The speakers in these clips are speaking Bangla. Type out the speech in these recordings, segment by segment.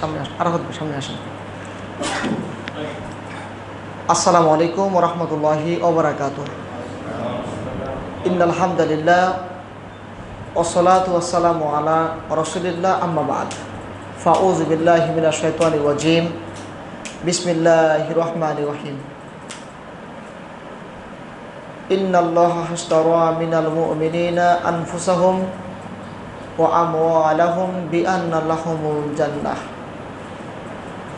সামনে আসুন, আরাফাত ভাই সামনে আসুন। আসসালামু আলাইকুম ওয়া রাহমাতুল্লাহি ওয়া বারাকাতুহু। ইন্নাল হামদুলিল্লাহ ওয়াসসালাতু ওয়াসসালামু আলা রাসূলিল্লাহ আম্মা বা'দ। ফাউযু বিল্লাহি মিনাশ শাইতানির রাজীম। বিসমিল্লাহির রহমানির রহিম। ইন্নাল্লাহা হাশতারা মিনাল মুমিনিনা আনফুসাহুম ওয়া আমওয়ালাহুম বিআন্না লাহুমুল জান্নাহ।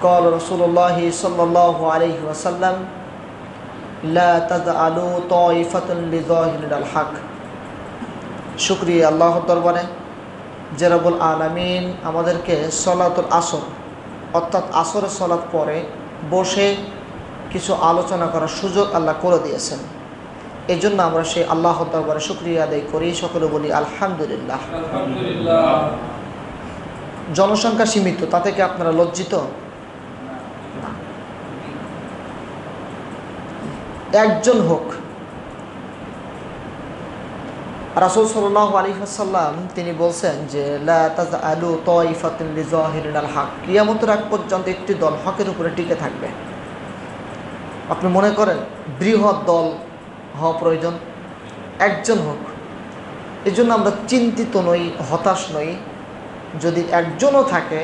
قال رسول الله صلى الله عليه وسلم لا تجعلوا طائفة لظاهر الحق। শুকরিয়া আল্লাহর দরবারে যে রব্বুল আলামিন আমাদেরকে সলাতুল আসর অর্থাৎ আসরের সলাত পরে বসে কিছু আলোচনা করার সুযোগ আল্লাহ করে দিয়েছেন। এই জন্য আমরা সেই আল্লাহর দরবারে শুকরিয়া আদায় করি, সকলে বলি আলহামদুলিল্লাহ। জনসংখ্যা সীমিত, তাতে কি আপনারা লজ্জিত? একজন হোক। রাসূল সাল্লাল্লাহু আলাইহি ওয়াসাল্লাম তিনি বলছেন যে লা তাজআলু তাইফাতান লিযাহিরিল হক, কিয়ামতের আগ পর্যন্ত একটি দল হকের উপরে টিকে থাকবে। আপনি মনে করেন বৃহৎ দল হওয়া প্রয়োজন? একজন হোক। এই জন্য আমরা চিন্তিত নই, হতাশ নই। যদি একজনও থাকে,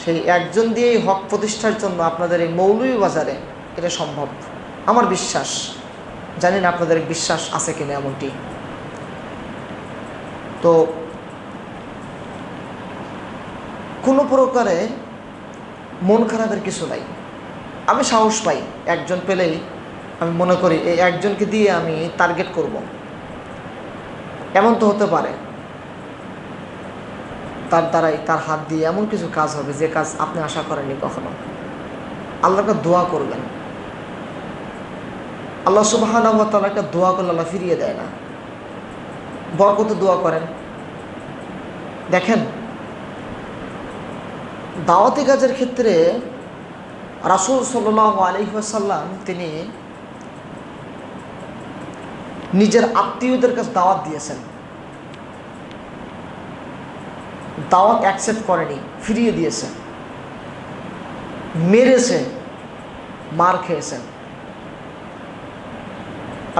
সেই একজন দিয়েই হক প্রতিষ্ঠার জন্য আপনাদের এই মৌলভীবাজারে এটা সম্ভব। আমার বিশ্বাস, জানি না আপনাদের বিশ্বাস আছে কিনা এমনটি। তো কোনো প্রকারে মন খারাপের কিছু নাই। আমি সাহস পাই, একজন পেলেই আমি মনে করি এই একজনকে দিয়ে আমি টার্গেট করব। এমন তো হতে পারে তার দ্বারাই, তার হাত দিয়ে এমন কিছু কাজ হবে যে কাজ আপনি আশা করেননি কখনো। আল্লাহকে দোয়া করবেন। আল্লাহ সুবহানাহু ওয়া তাআলা একটা দোয়া করলে আল্লাহ ফিরিয়ে দেয় না। বরকতে দোয়া করেন। দেখেন, দাওয়াতি কাজের ক্ষেত্রে রাসূল সাল্লাল্লাহু আলাইহি ওয়াসাল্লাম তিনি নিজের আত্মীয়দের কাছে দাওয়াত দিয়েছেন। দাওয়াত অ্যাকসেপ্ট করেনি, ফিরিয়ে দিয়েছে, মেরেছে, মার খেয়েছেন।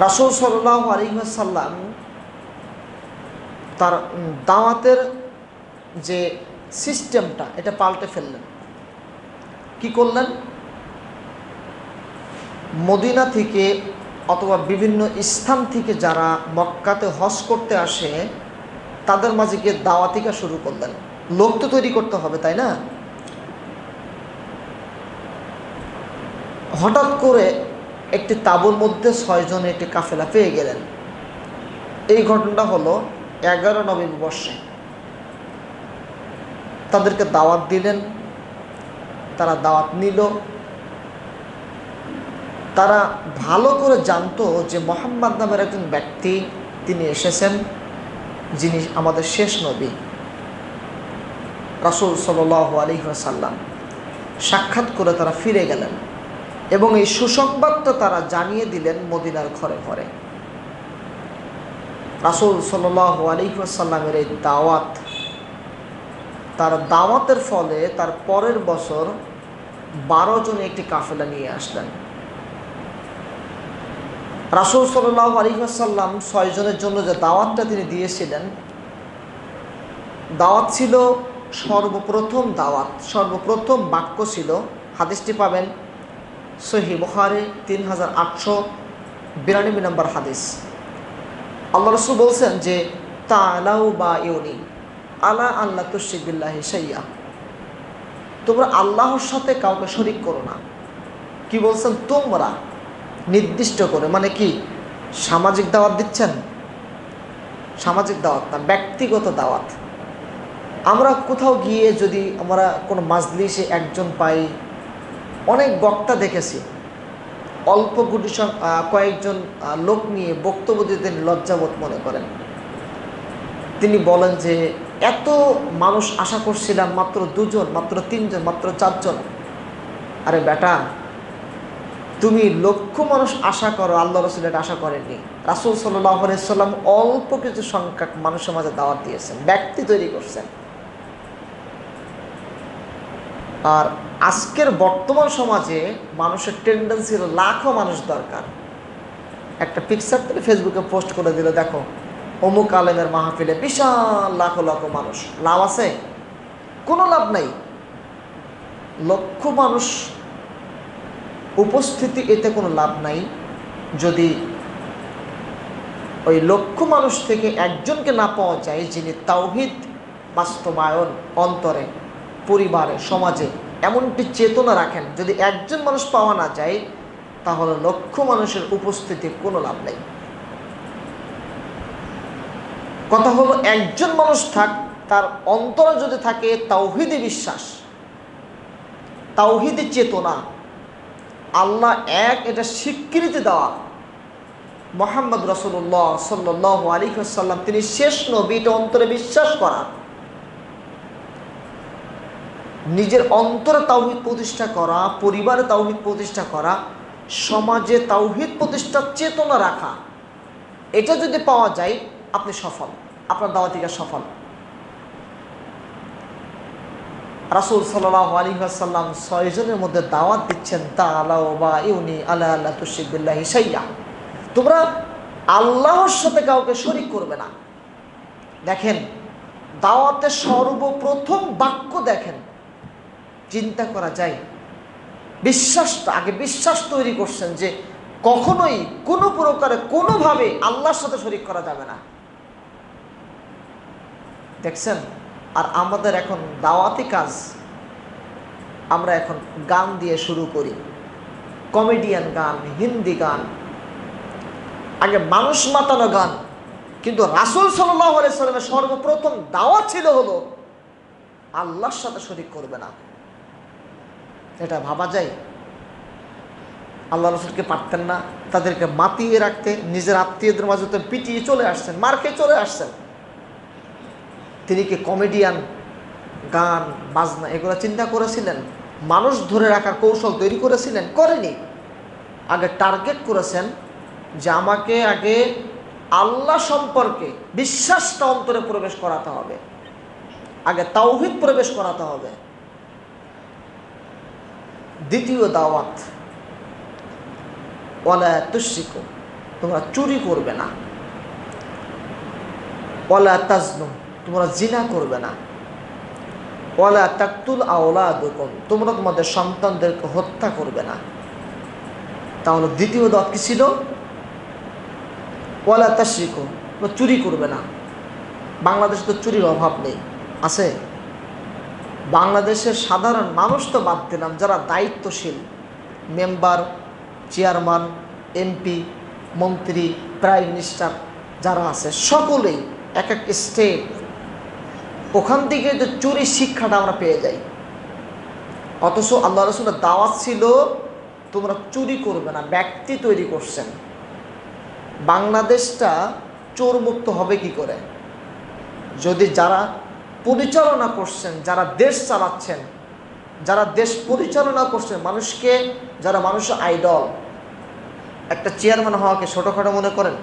রাসূল সাল্লাল্লাহু আলাইহি ওয়াসাল্লাম তার দাওয়াতের যে সিস্টেমটা এটা পাল্টে ফেললেন। কি করলেন? মদিনা থেকে অথবা বিভিন্ন স্থান থেকে যারা মক্কাতে হজ করতে আসে তাদের মাঝে গিয়ে দাওয়াতিকা শুরু করলেন। লোক তো তৈরি করতে হবে, তাই না? হঠাৎ করে একটি তাঁবুর মধ্যে 6 জনে একটি কাফেলা পেয়ে গেলেন। এই ঘটনাটা হলো 11 নববর্ষে। তাদেরকে দাওয়াত দিলেন, তারা দাওয়াত নিল। তারা ভালো করে জানতো যে মুহাম্মদ নামের একজন ব্যক্তি তিনি এসেছেন, যিনি আমাদের শেষ নবী রাসূল সাল্লাল্লাহু আলাইহি ওয়াসাল্লাম। সাক্ষাৎ করে তারা ফিরে গেলেন এবং এই সুসংবাদটা তারা জানিয়ে দিলেন মদিনার ঘরে ঘরে। রাসূল সাল্লাল্লাহু আলাইহি ওয়াসাল্লামের এই দাওয়াত, তার দাওয়াতের ফলে তার পরের বছর 12 জনে একটি কাফেলা নিয়ে আসলেন। রাসূল সাল্লাল্লাহু আলাইহি ওয়াসাল্লাম 6 জনের জন্য যে দাওয়াতটা তিনি দিয়েছিলেন, দাওয়াত ছিল সর্বপ্রথম দাওয়াত, সর্বপ্রথম বাক্য ছিল, হাদিসটি পাবেন সহিহ বুখারী 3892 নম্বর হাদিস। আল্লাহ রাসূল বলছেন যে তাআলাউ বায়ুনি আলা আল্লা তুশরিক বিল্লাহি শাইআ, তোমরা আল্লাহর সাথে কাউকে শরীক করো না। কি বলছেন? তোমরা নির্দিষ্ট করে, মানে কি সামাজিক দাওয়াত দিচ্ছেন? সামাজিক দাওয়াত না, ব্যক্তিগত দাওয়াত। আমরা কোথাও গিয়ে যদি আমরা কোনো মাজলিসে একজন পাই, অনেক বক্তা দেখেছি অল্প কয়েকজন লোক নিয়ে বক্তব্য দিতে লজ্জাবোধ মনে করেন। তিনি বলেন যে এত মানুষ আশা করছিলাম, মাত্র 2 জন, মাত্র 3 জন, মাত্র 4 জন। আরে বেটা, তুমি লক্ষ মানুষ আশা করো, আল্লাহ রাসূল এটা আশা করেননি। রাসূল সাল্লাল্লাহু আলাইহি ওয়াসাল্লাম অল্প কিছু সংখ্যক মানুষের মাঝে দাওয়াত দিয়েছেন, ব্যক্তি তৈরি করছেন। আর আজকের বর্তমান সমাজে মানুষের টেন্ডেন্সি হলো লাখো মানুষ দরকার। একটা পিকচার তুলে ফেসবুকে পোস্ট করে দিল, দেখো অমুক আলেমের মাহফিলে বিশাল লাখো লাখো মানুষ, লাভ আছে? কোনো লাভ নাই। লক্ষ মানুষ উপস্থিতি, এতে কোনো লাভ নাই যদি ওই লক্ষ মানুষ থেকে একজনকে না পাওয়া যায় যিনি তাওহীদ বাস্তবায়ন অন্তরে, পরিবারে, সমাজে এমনটি চেতনা রাখেন। যদি একজন মানুষ পাওয়া না যায় তাহলে লক্ষ মানুষের উপস্থিতির কোনো লাভ নেই। কথা হলো একজন মানুষ থাক, তার অন্তরে যদি থাকে তাওহীদি বিশ্বাস, তাওহীদি চেতনা, আল্লাহ এক এটা স্বীকৃতি দেওয়া, মুহাম্মদ রাসূলুল্লাহ সাল্লাল্লাহু আলাইহি ওয়াসাল্লাম তিনি শেষ নবী, এটা অন্তরে বিশ্বাস করা, নিজের অন্তরে তাওহীদ প্রতিষ্ঠা করা, পরিবারে তাওহীদ প্রতিষ্ঠা করা, সমাজে তাওহীদ প্রতিষ্ঠার চেতনা রাখা, এটা যদি পাওয়া যায় আপনি সফল, আপনার দাওয়াতি কাজ সফল। রাসূল সাল্লাল্লাহু আলাইহি ওয়াসাল্লাম 6 জনের মধ্যে দাওয়াত দিচ্ছেন, তাআলাউ বাইউনি আলা আল্লা তুশরিক বিল্লাহি শাইআ, তোমরা আল্লাহর সাথে কাউকে শরীক করবে না। দেখেন দাওয়াতের সর্বপ্রথম বাক্য দেখেন, চিন্তা করা যায়, বিশ্বাসটা আগে, বিশ্বাস তৈরি করছেন যে কখনোই কোনো প্রকারে কোনোভাবে আল্লাহর সাথে শরীক করা যাবে না। দেখছেন? আর আমাদের এখন দাওয়াতি কাজ আমরা এখন গান দিয়ে শুরু করি, কমেডিয়ান গান, হিন্দি গান, আগে মানুষ মাতানো গান। কিন্তু রাসূল সাল্লাল্লাহু আলাইহি ওয়াসাল্লামের সর্বপ্রথম দাওয়াত ছিল হলো আল্লাহর সাথে শরীক করবে না। এটা ভাবা যায়? আল্লাহ রাসূলকে পারতেন না তাদেরকে মাতিয়ে রাখতে, নিজের আত্মীয়দের মাঝে তো পিটিয়ে চলে আসছেন, মার খেয়ে চলে আসছেন। তিনি কি কমেডিয়ান, গান বাজনা এগুলো চিন্তা করেছিলেন? মানুষ ধরে রাখার কৌশল তৈরি করেছিলেন? করেনি। আগে টার্গেট করেছেন যে আমাকে আগে আল্লাহ সম্পর্কে বিশ্বাসটা অন্তরে প্রবেশ করাতে হবে, আগে তাওহীদ প্রবেশ করাতে হবে। দ্বিতীয় দাওয়াত, ওয়ালা তুশরিকু, তোমরা চুরি করবে না, ওয়ালা তাজনু, তোমরা জিনা করবে না, ওয়ালা তাকতুল আওলাদুকুম, তোমরা তোমাদের সন্তানদেরকে হত্যা করবে না। তাহলে দ্বিতীয় দাওয়াত কি ছিল? ওয়ালা তাশরিকু, তোমরা চুরি করবে না। বাংলাদেশে তো চুরির অভাব নেই, আছে? বাংলাদেশের সাধারণ মানুষ তো বাদ দিলাম, যারা দায়িত্বশীল মেম্বার, চেয়ারম্যান, এমপি, মন্ত্রী, প্রাইম মিনিস্টার যারা আছে সকলেই এক এক স্টেট, ওখান থেকে যে চুরি শিক্ষাটা আমরা পেয়ে যাই। অথচ আল্লাহ রাসূলের দাওয়াত ছিল তোমরা চুরি করবে না, ব্যক্তি তৈরি করছেন। বাংলাদেশটা চোর মুক্ত হবে কি করে? যদি যারা পরিচালনা করছেন, যারা দেশ চালাচ্ছেন, যারা দেশ পরিচালনা করছেন, মানুষকে, যারা মানুষের আইডল, একটা চেয়ারম্যান হওয়াকে ছোটোখাটো মনে করেন,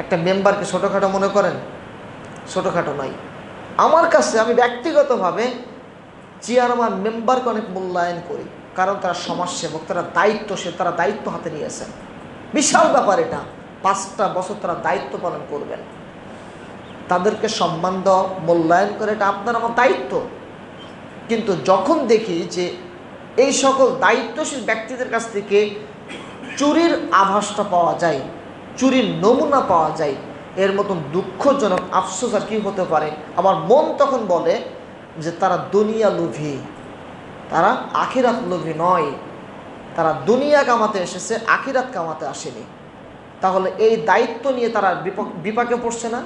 একটা মেম্বারকে ছোটোখাটো মনে করেন? ছোটোখাটো নয়। আমার কাছে, আমি ব্যক্তিগতভাবে চেয়ারম্যান, মেম্বারকে অনেক মূল্যায়ন করি, কারণ তারা সমাজসেবক, তারা দায়িত্বশীল, তারা দায়িত্ব হাতে নিয়েছেন। বিশাল ব্যাপার এটা, 5টা বছর তারা দায়িত্ব পালন করবেন, তাদেরকে সম্মান দেওয়া, মূল্যায়ন করে, এটা আপনার আমার দায়িত্ব। কিন্তু যখন দেখি যে এই সকল দায়িত্বশীল ব্যক্তিদের কাছ থেকে চুরির আভাসটা পাওয়া যায়, চুরির নমুনা পাওয়া যায়, এর মতন দুঃখজনক আফসোস আর কি হতে পারে? আমার মন তখন বলে যে তারা দুনিয়া লোভী, তারা আখিরাত লোভী নয়, তারা দুনিয়া কামাতে এসেছে, আখিরাত কামাতে আসেনি। তাহলে এই দায়িত্ব নিয়ে তারা বিপাকে পড়ছে না?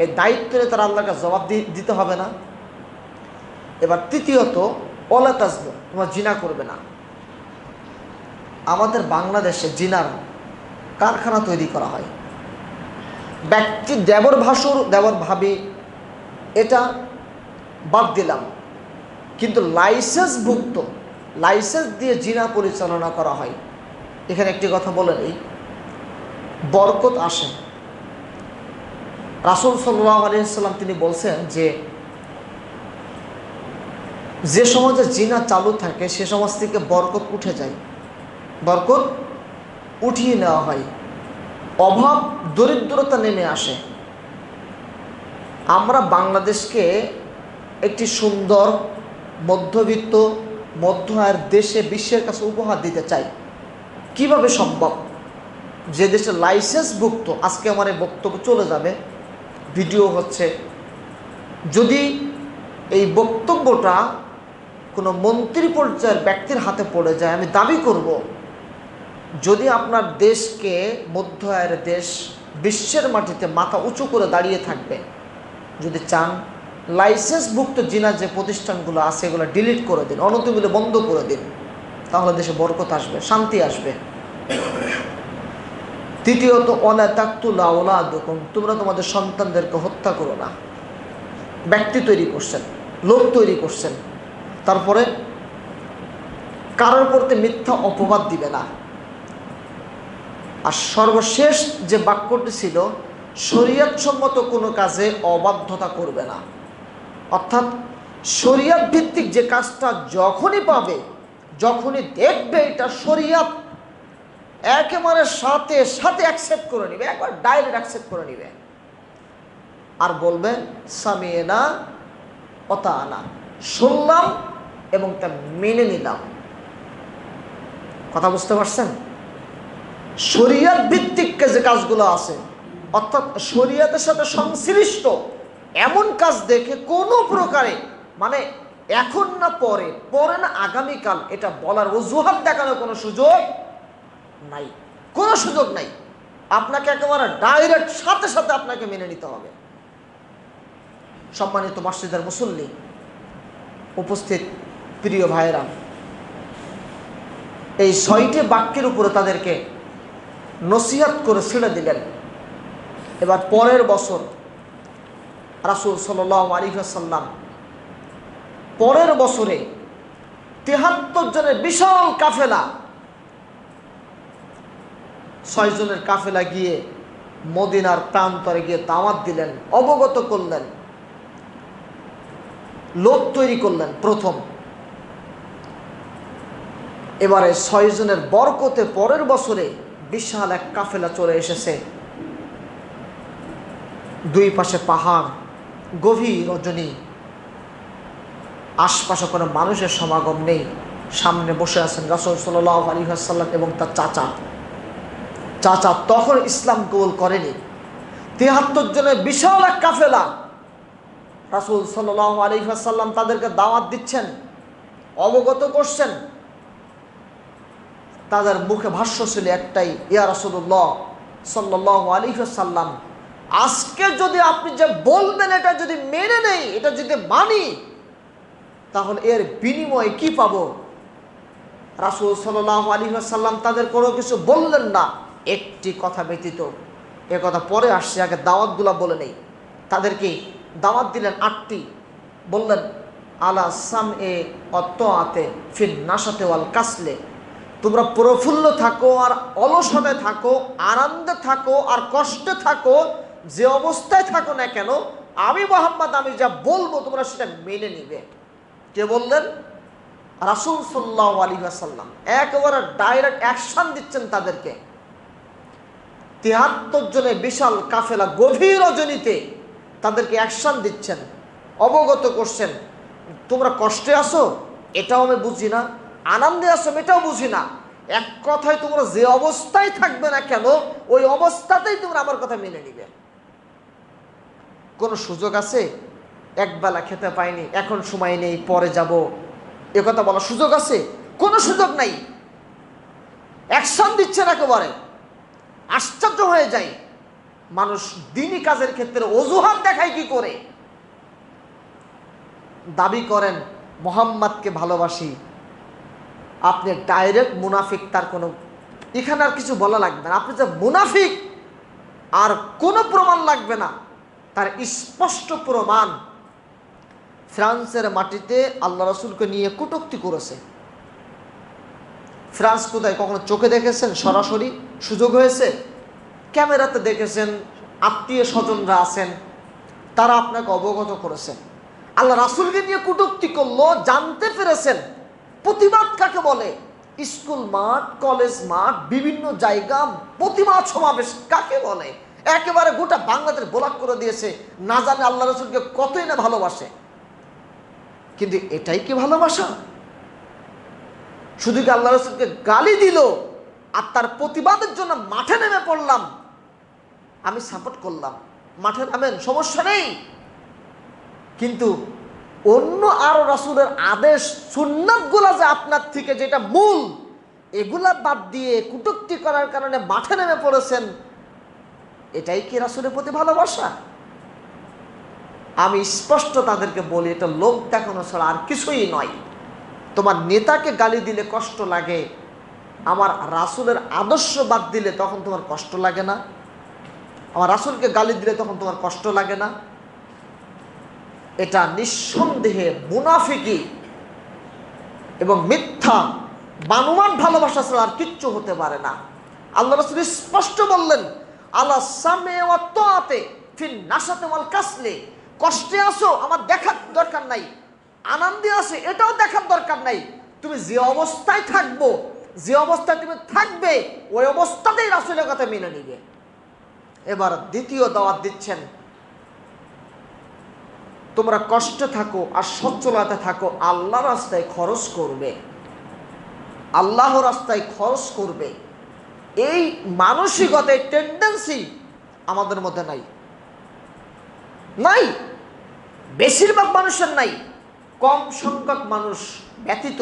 এই দায়িত্ব নিয়ে তারা আল্লাহকে জবাব দিতে হবে না? এবার তৃতীয়ত, ওয়ালা তাজনু, তোমরা জিনা করবে না। আমাদের বাংলাদেশে জিনার কারখানা তৈরি করা হয়। ব্যক্তি দেবর ভাসুর, দেবর ভাবি, এটা বাদ দিলাম, কিন্তু লাইসেন্সভুক্ত, লাইসেন্স দিয়ে জিনা পরিচালনা করা হয়। এখানে একটি কথা বলে নেই, বরকত আসে। রাসূল সাল্লাল্লাহু আলাইহি ওয়াসাল্লাম তিনি বলছেন যে যে সমাজে জিনা চালু থাকে সে সমাজ থেকে বরকত উঠে যায়, বরকত উঠিয়ে নেওয়া হয়, অভাব দরিদ্রতা নেমে আসে। আমরা বাংলাদেশকে একটি সুন্দর মধ্যবিত্ত মধ্য আয়ের দেশে বিশ্বের কাছে উপহার দিতে চাই। কিভাবে সম্ভব? যে দেশে লাইসেন্সভুক্ত, আজকে আমার এই বক্তব্য চলে যাবে, ভিডিও হচ্ছে, যদি এই বক্তব্যটা কোনো মন্ত্রী পর্যায়ের ব্যক্তির হাতে পড়ে যায়, আমি দাবি করব, যদি আপনার দেশকে মধ্য আয়ের দেশ বিশ্বের মাটিতে মাথা উঁচু করে দাঁড়িয়ে থাকবে, যদি চান লাইসেন্সভুক্ত জিনা যে প্রতিষ্ঠানগুলো আছে এগুলো ডিলিট করে দিন, অনতিবিলম্বে বন্ধ করে দিন, তাহলে দেশে বরকত আসবে, শান্তি আসবে। তৃতীয়ত, ওয়ালা তাকতুলু আওলাদাকুম, তোমরা তোমাদের সন্তানদেরকে হত্যা করো না। ব্যক্তি তৈরি করছেন, লোক তৈরি করছেন, তারপরে কারোর প্রতি মিথ্যা অপবাদ দিবে না। আর সর্বশেষ যে বাক্যটি ছিল, শরীয়তসম্মত কোনো কাজে অবাধ্যতা করবে না। অর্থাৎ শরীয়ত ভিত্তিক যে কাজটা যখনই পাবে, যখনই দেখবে এটা শরীয়ত, একেবারে সাথে সাথে অ্যাকসেপ্ট করে নিবে, একবার ডাইরেক্ট অ্যাকসেপ্ট করে নিবে, আর বলবে সামিনা ওয়াতানা, শুনলাম এবং তা মেনে নিলাম। কথা বুঝতে পারছেন? শরীয়ত ভিত্তিক যে কাজগুলো আছে, অর্থাৎ শরীয়তের সাথে সংশ্লিষ্ট এমন কাজ দেখে কোনো প্রকারে, মানে এখন না পরে, পরে না আগামীকাল, এটা বলার অজুহাত দেখানোর কোনো সুযোগ নাই, কোনো সুযোগ নাই। আপনাকে একেবারে ডাইরেক্ট সাথে সাথে আপনাকে মেনে নিতে হবে। সম্মানিত মসজিদের মুসল্লি, উপস্থিত প্রিয় ভাইরা, এই 6টি বাক্যের উপরে তাদেরকে নসিহত করে ছেড়ে দিলেন। এবার পরের বছর রাসূল সাল্লাল্লাহু আলাইহি ওয়াসাল্লাম পরের বছরে ৭৩ জনের বিশাল কাফেলা, 6 জনের কাফেলা গিয়ে মদিনার প্রান্তরে গিয়ে দাওয়াত দিলেন, অবগত করলেন, লোক তৈরি করলেন প্রথম। এবারে 6 জনের বরকতে পরের বছরে বিশাল এক কাফেলা চলে এসেছে। দুই পাশে পাহাড়, গভীর রজনী, আশপাশে কোনো মানুষের সমাগম নেই। সামনে বসে আছেন রাসূল সাল্লাল্লাহু আলাইহি ওয়াসাল্লাম এবং তার চাচা তখন ইসলাম কবুল করেনি। ৭৩ জনের বিশাল এক কাফেলা, রাসূল সাল্লাল্লাহু আলাইহি ওয়াসাল্লাম তাদেরকে দাওয়াত দিচ্ছেন, অবগত করছেন। তাদের মুখে ভাষ্য ছিল একটাই, ইয়া রাসূলুল্লাহ সাল্লাল্লাহু আলাইহি ওয়াসাল্লাম, আজকে যদি আপনি যে বলবেন এটা যদি মেনে নেই, এটা যদি মানি, তাহলে এর বিনিময়ে কি পাবো? রাসূল সাল্লাল্লাহু আলাইহি ওয়াসাল্লাম তাদের কোনো কিছু বললেন না, একটি কথা ব্যতীত। এ কথা পরে আসছে, আগে দাওয়াতগুলো বলে নেই। তাদেরকে দাওয়াত দিলেন 8টি, বললেন আলা সামএ ওয়া তাআতে ফিন নাশাতে ওয়াল কাসলে, তোমরা প্রফুল্ল থাকো আর অলসতায় থাকো, আনন্দে থাকো আর কষ্টে থাকো, যে অবস্থায় থাকো না কেন, আমি মুহাম্মদ আমি যা বলবো তোমরা সেটা মেনে নিবে। কে বললেন? রাসূল সাল্লাল্লাহু আলাইহি ওয়াসাল্লাম। একেবারে ডাইরেক্ট অ্যাকশন দিচ্ছেন তাদেরকে। ৭৩ জনের বিশাল কাফেলা গভীর রজনীতে তাদেরকে অ্যাকশন দিচ্ছেন, অবগত করছেন, তোমরা কষ্টে আছো এটাও আমি বুঝি না, আনন্দে আছো এটাও বুঝি না, এক কথায় তোমরা যে অবস্থায় থাকবে না কেন ওই অবস্থাতেই তোমরা আমার কথা মেনে নিবে। কোনো সুযোগ আছে? একবেলা খেতে পাইনি, এখন সময় নেই, পরে যাব, এ কথা বলার সুযোগ আছে? কোনো সুযোগ নাই। অ্যাকশন দিচ্ছেন একেবারে। আশ্চর্য হয়ে যায় মানুষ, দিনী কাজের ক্ষেত্রে অজুহাত দেখায় কি করে? দাবি করেন মুহাম্মদকে ভালোবাসি, আপনি ডাইরেক্ট মুনাফিক, তার কোনো এখানে আর কিছু বলা লাগবে না, আপনি যে মুনাফিক আর কোনো প্রমাণ লাগবে না, তার স্পষ্ট প্রমাণ। ফ্রান্সের মাটিতে আল্লাহ রাসূলকে নিয়ে কটূক্তি করেছে। ফ্রান্স কোথায় কখনো চোখে দেখেছেন? সরাসরি সুযোগ হয়েছে? ক্যামেরাতে দেখেছেন, আত্মীয় স্বজনরা আছেন, তারা আপনাকে অবগত করেছেন। আল্লাহ রাসূলকে নিয়ে কটূক্তি করলো, জানতে পেরেছেন প্রতিবাদ কাকে বলে। স্কুল মাঠ, কলেজ মাঠ, বিভিন্ন জায়গা প্রতিবাদ সমাবেশ কাকে বলে, একেবারে গোটা বাংলাদেশ ব্লক করে দিয়েছে। না জানে আল্লাহ রাসূলকে কতই না ভালোবাসে। কিন্তু এটাই কি ভালোবাসা? শুধু কি আল্লাহ রাসূলকে গালি দিল আর তার প্রতিবাদের জন্য মাঠে নেমে পড়লাম, আমি সাপোর্ট করলাম, মাঠে নামেন, সমস্যা নেই। কিন্তু অন্য আরো রাসূলের আদেশ সুন্নাতগুলা যে আপনার থেকে যেটা মূল, এগুলা বাদ দিয়ে কটূক্তি করার কারণে মাঠে নেমে পড়েছেন, এটাই কি রাসূলের প্রতি ভালোবাসা? আমি স্পষ্ট তাদেরকে বলি, এটা লোক দেখানো ছাড়া আর কিছুই নয়। তোমার নেতাকে গালি দিলে কষ্ট লাগে, আমার রাসূলের আদর্শ বাদ দিলে তখন তোমার কষ্ট লাগে না? আমার রাসূলকে গালি দিলে তখন তোমার কষ্ট লাগে না? এটা নিঃসন্দেহে মুনাফিকি এবং মিথ্যা বানোয়াট ভালোবাসা ছাড়া আর কিচ্ছু হতে পারে না। আল্লাহ রাসূল স্পষ্ট বললেন, আলা সামে ওয়া তাআতে ফিন নাশাতে ওয়াল কাসলে, কষ্টে আসো আমার দেখার দরকার নাই, আনন্দে আসে এটাও দেখার দরকার নাই, তুমি যে অবস্থায় থাকবো, যে অবস্থায় তুমি থাকবে, ওই অবস্থাতেই রাসূলের কথা মেনে নিবে। এবার দ্বিতীয় দাওয়াত দিচ্ছেন, তোমরা কষ্টে থাকো আর সচ্ছলতা থাকো, আল্লাহর রাস্তায় খরচ করবে, আল্লাহর রাস্তায় খরচ করবে। এই মানসিকতা, এই টেন্ডেন্সি আমাদের মধ্যে নাই, নাই, বেশিরভাগ মানুষের নাই। কম সংখ্যক মানুষ ব্যতীত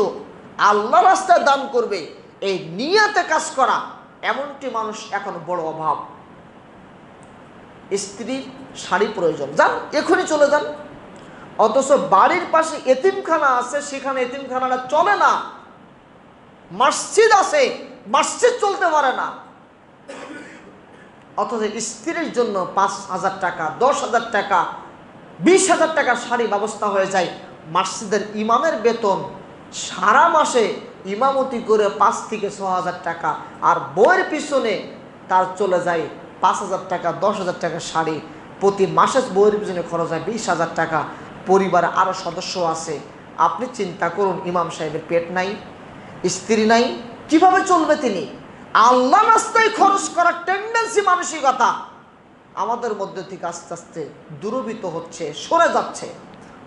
আল্লাহ রাস্তায় দান করবে, এই নিয়তে কাজ করা, এমনটি মানুষ এখন বড় অভাব। স্ত্রীর শাড়ি প্রয়োজন, যান এখনই চলে যান, অথচ বাড়ির পাশে এতিমখানা আছে, সেখানে এতিমখানাটা চলে না। মসজিদ আছে, মসজিদ চলতে পারে না, অথচ স্ত্রীর জন্য 5,000 টাকা, 10,000 টাকা, 20,000 টাকা শাড়ি ব্যবস্থা হয়ে যায়। মসজিদের ইমামের বেতন সারা মাসে ইমামতি করে 5 থেকে 6,000 টাকা, আর বইয়ের পিছনে তার চলে যায় 5,000 টাকা, 10,000 টাকা শাড়ি। প্রতি মাসে বইয়ের পিছনে খরচ হয় 20,000 টাকা। পরিবারে আরও সদস্য আছে, আপনি চিন্তা করুন, ইমাম সাহেবের পেট নাই, স্ত্রী নাই, কিভাবে চলবে তিনি? আল্লাহ রাস্তায় খরচ করার টেন্ডেন্সি, মানসিকতা আমাদের মধ্যে থেকে আস্তে আস্তে দূরীভূত হচ্ছে, সরে যাচ্ছে।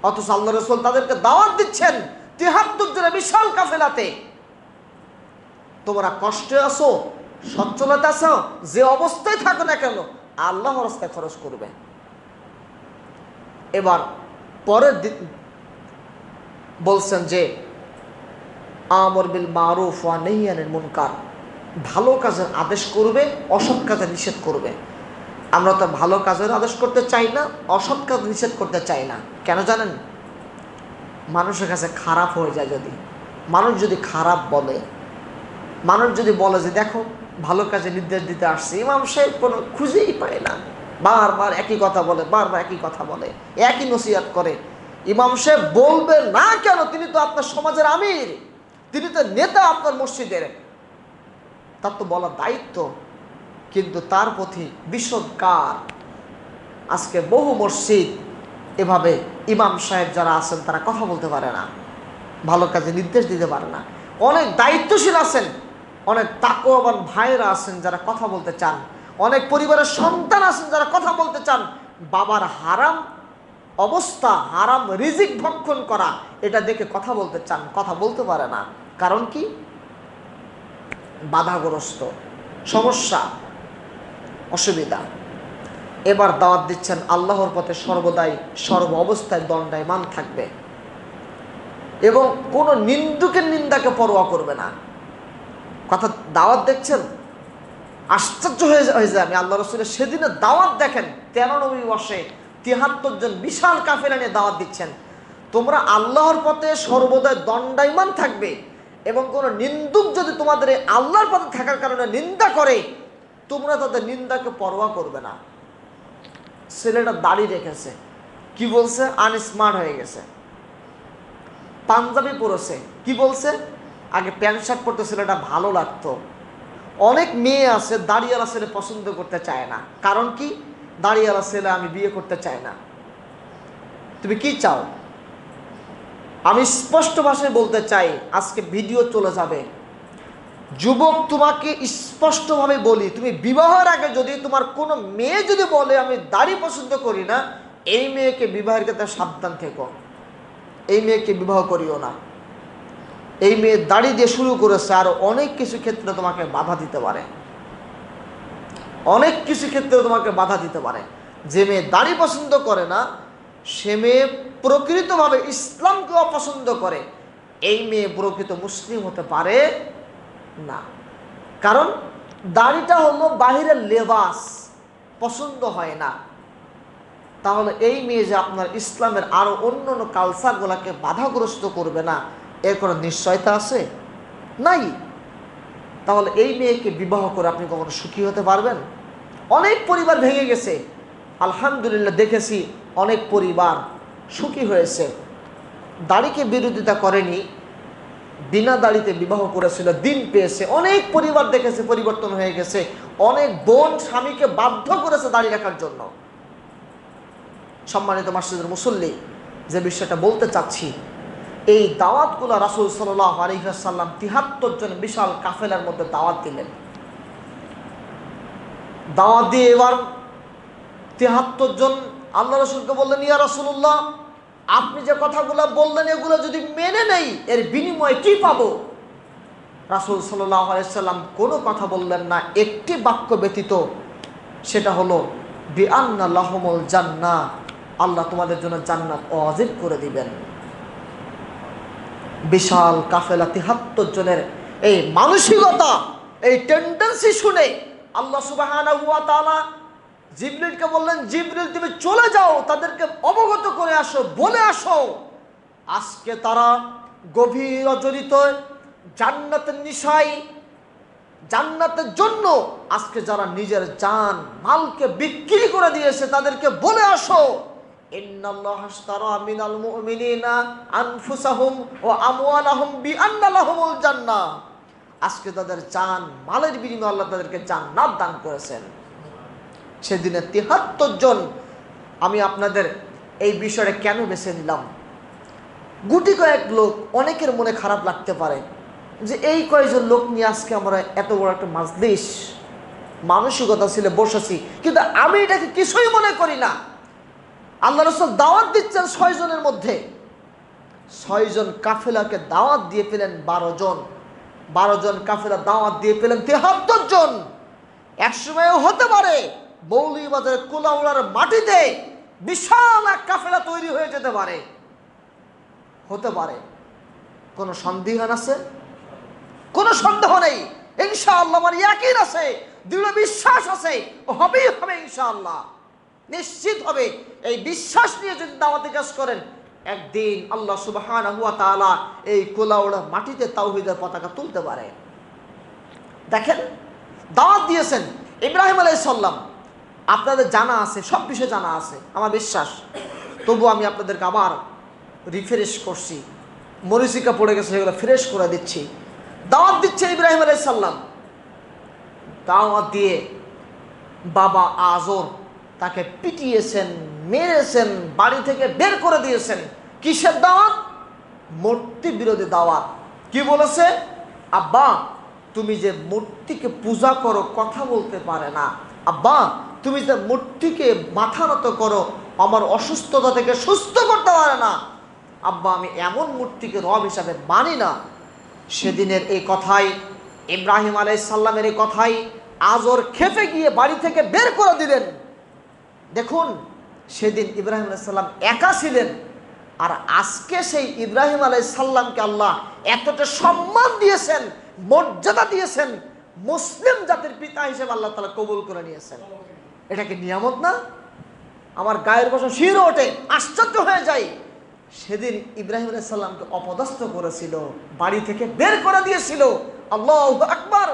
অথচ আল্লাহ রাসূল তাদেরকে দাওয়াত দিচ্ছেন ৭৩ জনের বিশাল কাফেলাতে, তোমরা কষ্টে আছো, সচ্ছলতা আছো, যে অবস্থায় থাকো না কেন, আল্লাহর রাস্তায় খরচ করবে। এবার পরের বলছেন যে আমর বিল মারুফ ওয়া নাহি আনিল মুনকার, ভালো কাজের আদেশ করবে, অসৎ কাজের নিষেধ করবে। আমরা তো ভালো কাজের আদেশ করতে চাই না, অসৎ কাজ নিষেধ করতে চাই না। কেন জানেন? মানুষের কাছে খারাপ হয়ে যায়। যদি মানুষ যদি খারাপ বলে, মানুষ যদি বলে যে দেখো ভালো কাজে নির্দেশ দিতে আসছে, ইমাম সাহেব কোনো খুঁজেই পায় না, বারবার একই কথা বলে, বারবার একই কথা বলে, একই নসিহত করে। ইমাম সাহেব বলবে না কেন? তিনি তো আপনার সমাজের আমির, তিনি তো নেতা আপনার মসজিদের, তার তো বলার দায়িত্ব। কিন্তু তার প্রতি বিষদকার। আজকে বহু মসজিদ এভাবে ইমাম সাহেব যারা আছেন তারা কথা বলতে পারে না, ভালো কাজে নির্দেশ দিতে পারে না। অনেক দায়িত্বশীল আছেন, অনেক তাকওয়াবান ভাইরা আছেন যারা কথা বলতে চান, অনেক পরিবারের সন্তান আছেন যারা কথা বলতে চান। বাবার হারাম অবস্থা, হারাম রিজিক ভক্ষণ করা, এটা দেখে কথা বলতে চান, কথা বলতে পারে না। কারণ কি? বাধাগ্রস্ত, সমস্যা, অসুবিধা। এবার দাওয়াত দিচ্ছেন আল্লাহর পথে সর্বদাই সর্ব অবস্থায় দণ্ডায়মান থাকবে এবং কোনো নিন্দুকের নিন্দাকে পরোয়া করবে না। কথা দাওয়াত দেখছেন, আশ্চর্য হয়ে যায়। আমি আল্লাহ রাসূলের সেদিনের দাওয়াত দেখেন, 13 নবী বসে ৭৩ জন বিশাল কাফেলা নিয়ে দাওয়াত দিচ্ছেন, তোমরা আল্লাহর পথে সর্বদাই দণ্ডায়মান থাকবে এবং কোনো নিন্দুক যদি তোমাদের আল্লাহর পথে থাকার কারণে নিন্দা করে, তোমরা তাদের নিন্দাকে পরোয়া করবে না। ছেলেটা দাড়ি রেখেছে, কি বলছে? আনস্মার্ট হয়ে গেছে, পাঞ্জাবি পরেছে, কি বলছে? আগে প্যান্ট শার্ট পরতে ছেলেটা ভালো লাগতো। অনেক মেয়ে আছে দাড়িওয়ালা ছেলে পছন্দ করতে চায় না। কারণ কি? দাড়িওয়ালা ছেলে আমি বিয়ে করতে চাই না। তুমি কি চাও? আমি স্পষ্ট ভাষায় বলতে চাই, আজকে ভিডিও চলে যাবে। যুবক, তোমাকে স্পষ্টভাবে বলি, তুমি বিবাহের আগে যদি তোমার কোনো মেয়ে যদি বলে আমি দাড়ি পছন্দ করি না, এই মেয়েকে বিবাহের ক্ষেত্রে সাবধান থেকো। এই মেয়েকে বিবাহ করিও না। এই মেয়ে দাড়ি দিয়ে শুরু করেছে, আর অনেক কিছু ক্ষেত্রে তোমাকে বাধা দিতে পারে, অনেক কিছু ক্ষেত্রে তোমাকে বাধা দিতে পারে। যে মেয়ে দাড়ি পছন্দ করে না, সে মেয়ে প্রকৃতভাবে ইসলামকে অপছন্দ করে, এই মেয়ে প্রকৃত মুসলিম হতে পারে না। কারণ দাড়িটা হলো বাহিরের লেবাস, পছন্দ হয় না। তাহলে এই মেয়ে যে আপনার ইসলামের আরো অন্য অন্য কালচারগুলোকে বাধাগ্রস্ত করবে না, এর কোনো নিশ্চয়তা আছে? নাই। তাহলে এই মেয়েকে বিবাহ করে আপনি কখনো সুখী হতে পারবেন? অনেক পরিবার ভেঙে গেছে, আলহামদুলিল্লাহ দেখেছি অনেক পরিবার সুখী হয়েছে। দাড়িকে বিরোধিতা করেনি, বিনা দাড়িতে বিবাহ করেছিল, দিন পেয়েছে। অনেক পরিবার দেখেছে পরিবর্তন হয়ে গেছে। অনেক বোন স্বামীকে বাধ্য করেছে দাড়ি রাখার জন্য। সম্মানিত মসজিদের মুসল্লি, যে বিষয়টা বলতে চাচ্ছি, এই দাওয়াতগুলো রাসূল সাল্লাল্লাহু আলাইহি ওয়াসাল্লাম ৭৩ জন বিশাল কাফেলার মধ্যে দাওয়াত দিলেন। দাওয়াত দিয়ে এবার ৭৩ জন আল্লাহ রাসূলকে বললেন, ইয়া রাসূলুল্লাহ, আপনি যে কথাগুলো বললেন এগুলো যদি মেনে নেই, এর বিনিময়ে কি পাবো? রাসূল সাল্লাল্লাহু আলাইহি ওয়াসাল্লাম কোনো কথা বললেন না, একটি বাক্য ব্যতীত। সেটা হলো বিআন্না লাহুমুল জান্নাহ, আল্লাহ তোমাদের জন্য জান্নাত ওয়াজিব করে দিবেন। বিশাল কাফেলা ৭৩ জনের এই মানসিকতা, এই টেন্ডেন্সি শুনে আল্লাহ সুবহানাহু ওয়া তাআলা জিবরিলকে বললেন, জিবরিল তুমি চলে যাও, তাদেরকে অবগত করে আসো, বলে আসো আজকে তারা গভীর জড়িত জান্নাতের নিশায়, জান্নাতের জন্য আজকে যারা নিজের জান মালকে বিক্রি করে দিয়েছে, তাদেরকে বলে আসো ইন্নাল্লাহা আশতারা মিনাল মুমিনিনা আনফুসাহুম ওয়া আমওয়ালাহুম বিআন্না লাহুমুল জান্নাহ। আজকে তাদের জান মালের বিনিময়ে আল্লাহ তাদেরকে জান্নাত দান করেছেন। সেদিনে ৭৩ জন। আমি আপনাদের এই বিষয়ে কেন বেছে নিলাম? গুটি কয়েক লোক, অনেকের মনে খারাপ লাগতে পারে যে এই কয়েকজন লোক নিয়ে আজকে আমরা এত বড় একটা মাজলিস মানসিকতা ছিল বসেছি, কিন্তু আমি এটাকে কিছুই মনে করি না। আল্লাহ রাসূল দাওয়াত দিচ্ছেন ৬ জনের মধ্যে, ৬ জন কাফেলাকে দাওয়াত দিয়ে পেলেন ১২ জন, ১২ জন কাফেলা দাওয়াত দিয়ে পেলেন ৭৩ জন। একসময়ও হতে পারে মৌলভীবাজারের কুলাউড়ার মাটিতে বিশাল এক কাফেলা তৈরি হয়ে যেতে পারে, হতে পারে। কোনো সন্দেহ আছে? কোনো সন্দেহ নেই। ইনশাআল্লাহ আমার ইয়াকিন আছে, দৃঢ় বিশ্বাস আছে, হবেই হবে ইনশাআল্লাহ, নিশ্চিত হবে। এই বিশ্বাস নিয়ে যদি দাওয়াতি কাজ করেন, একদিন আল্লাহ সুবহানাহু ওয়া তাআলা এই কুলাউড়ার মাটিতে তাওহীদের পতাকা তুলতে পারে। দেখেন, দাওয়াত দিয়েছেন ইব্রাহিম আলাইহিস সালাম, আপনাদের জানা আছে, সব বিষয় জানা আছে আমার বিশ্বাস। তবু আমি আপনাদেরকে আবার রিফ্রেশ করছি, মরিচিকা পড়ে গেছে সেগুলো ফ্রেশ করে দিচ্ছি। দাওয়াত দিচ্ছে ইব্রাহিম আলাইহিস সালাম, দাওয়াত দিয়ে বাবা আজর তাকে পিটিয়েছেন, মেরেছেন, বাড়ি থেকে বের করে দিয়েছেন। কিসের দাওয়াত? মূর্তি বিরোধী দাওয়াত। কি বলেছে? আব্বা, তুমি যে মূর্তিকে পূজা করো, কথা বলতে পারে না। আব্বা, তুমি যে মূর্তিকে মাথা নত করো, আমার অসুস্থতা থেকে সুস্থ করতে পারে না। আব্বা, আমি এমন মূর্তিকে রব হিসাবে মানি না। সেদিনের এই কথাই, ইব্রাহিম আলাইহিস সালামের এই কথাই আজর খেপে গিয়ে বাড়ি থেকে বের করে দিলেন। দেখুন, সেদিন ইব্রাহিম আলাইহিস সালাম একা ছিলেন, আর আজকে সেই ইব্রাহিম আলাইহিস সালামকে আল্লাহ এতটা সম্মান দিয়েছেন, মর্যাদা দিয়েছেন, মুসলিম জাতির পিতা হিসেবে আল্লাহ তাআলা কবুল করে নিয়েছেন। এটা কি নিয়ামত না? আমার গায়ের পশম শিহরে ওঠে, আশ্চর্য হয়ে যায়। সেদিন ইব্রাহিম আলাইহিস সালামকে অপদস্থ করেছিল, বাড়ি থেকে বের করে দিয়েছিল। আল্লাহু আকবার।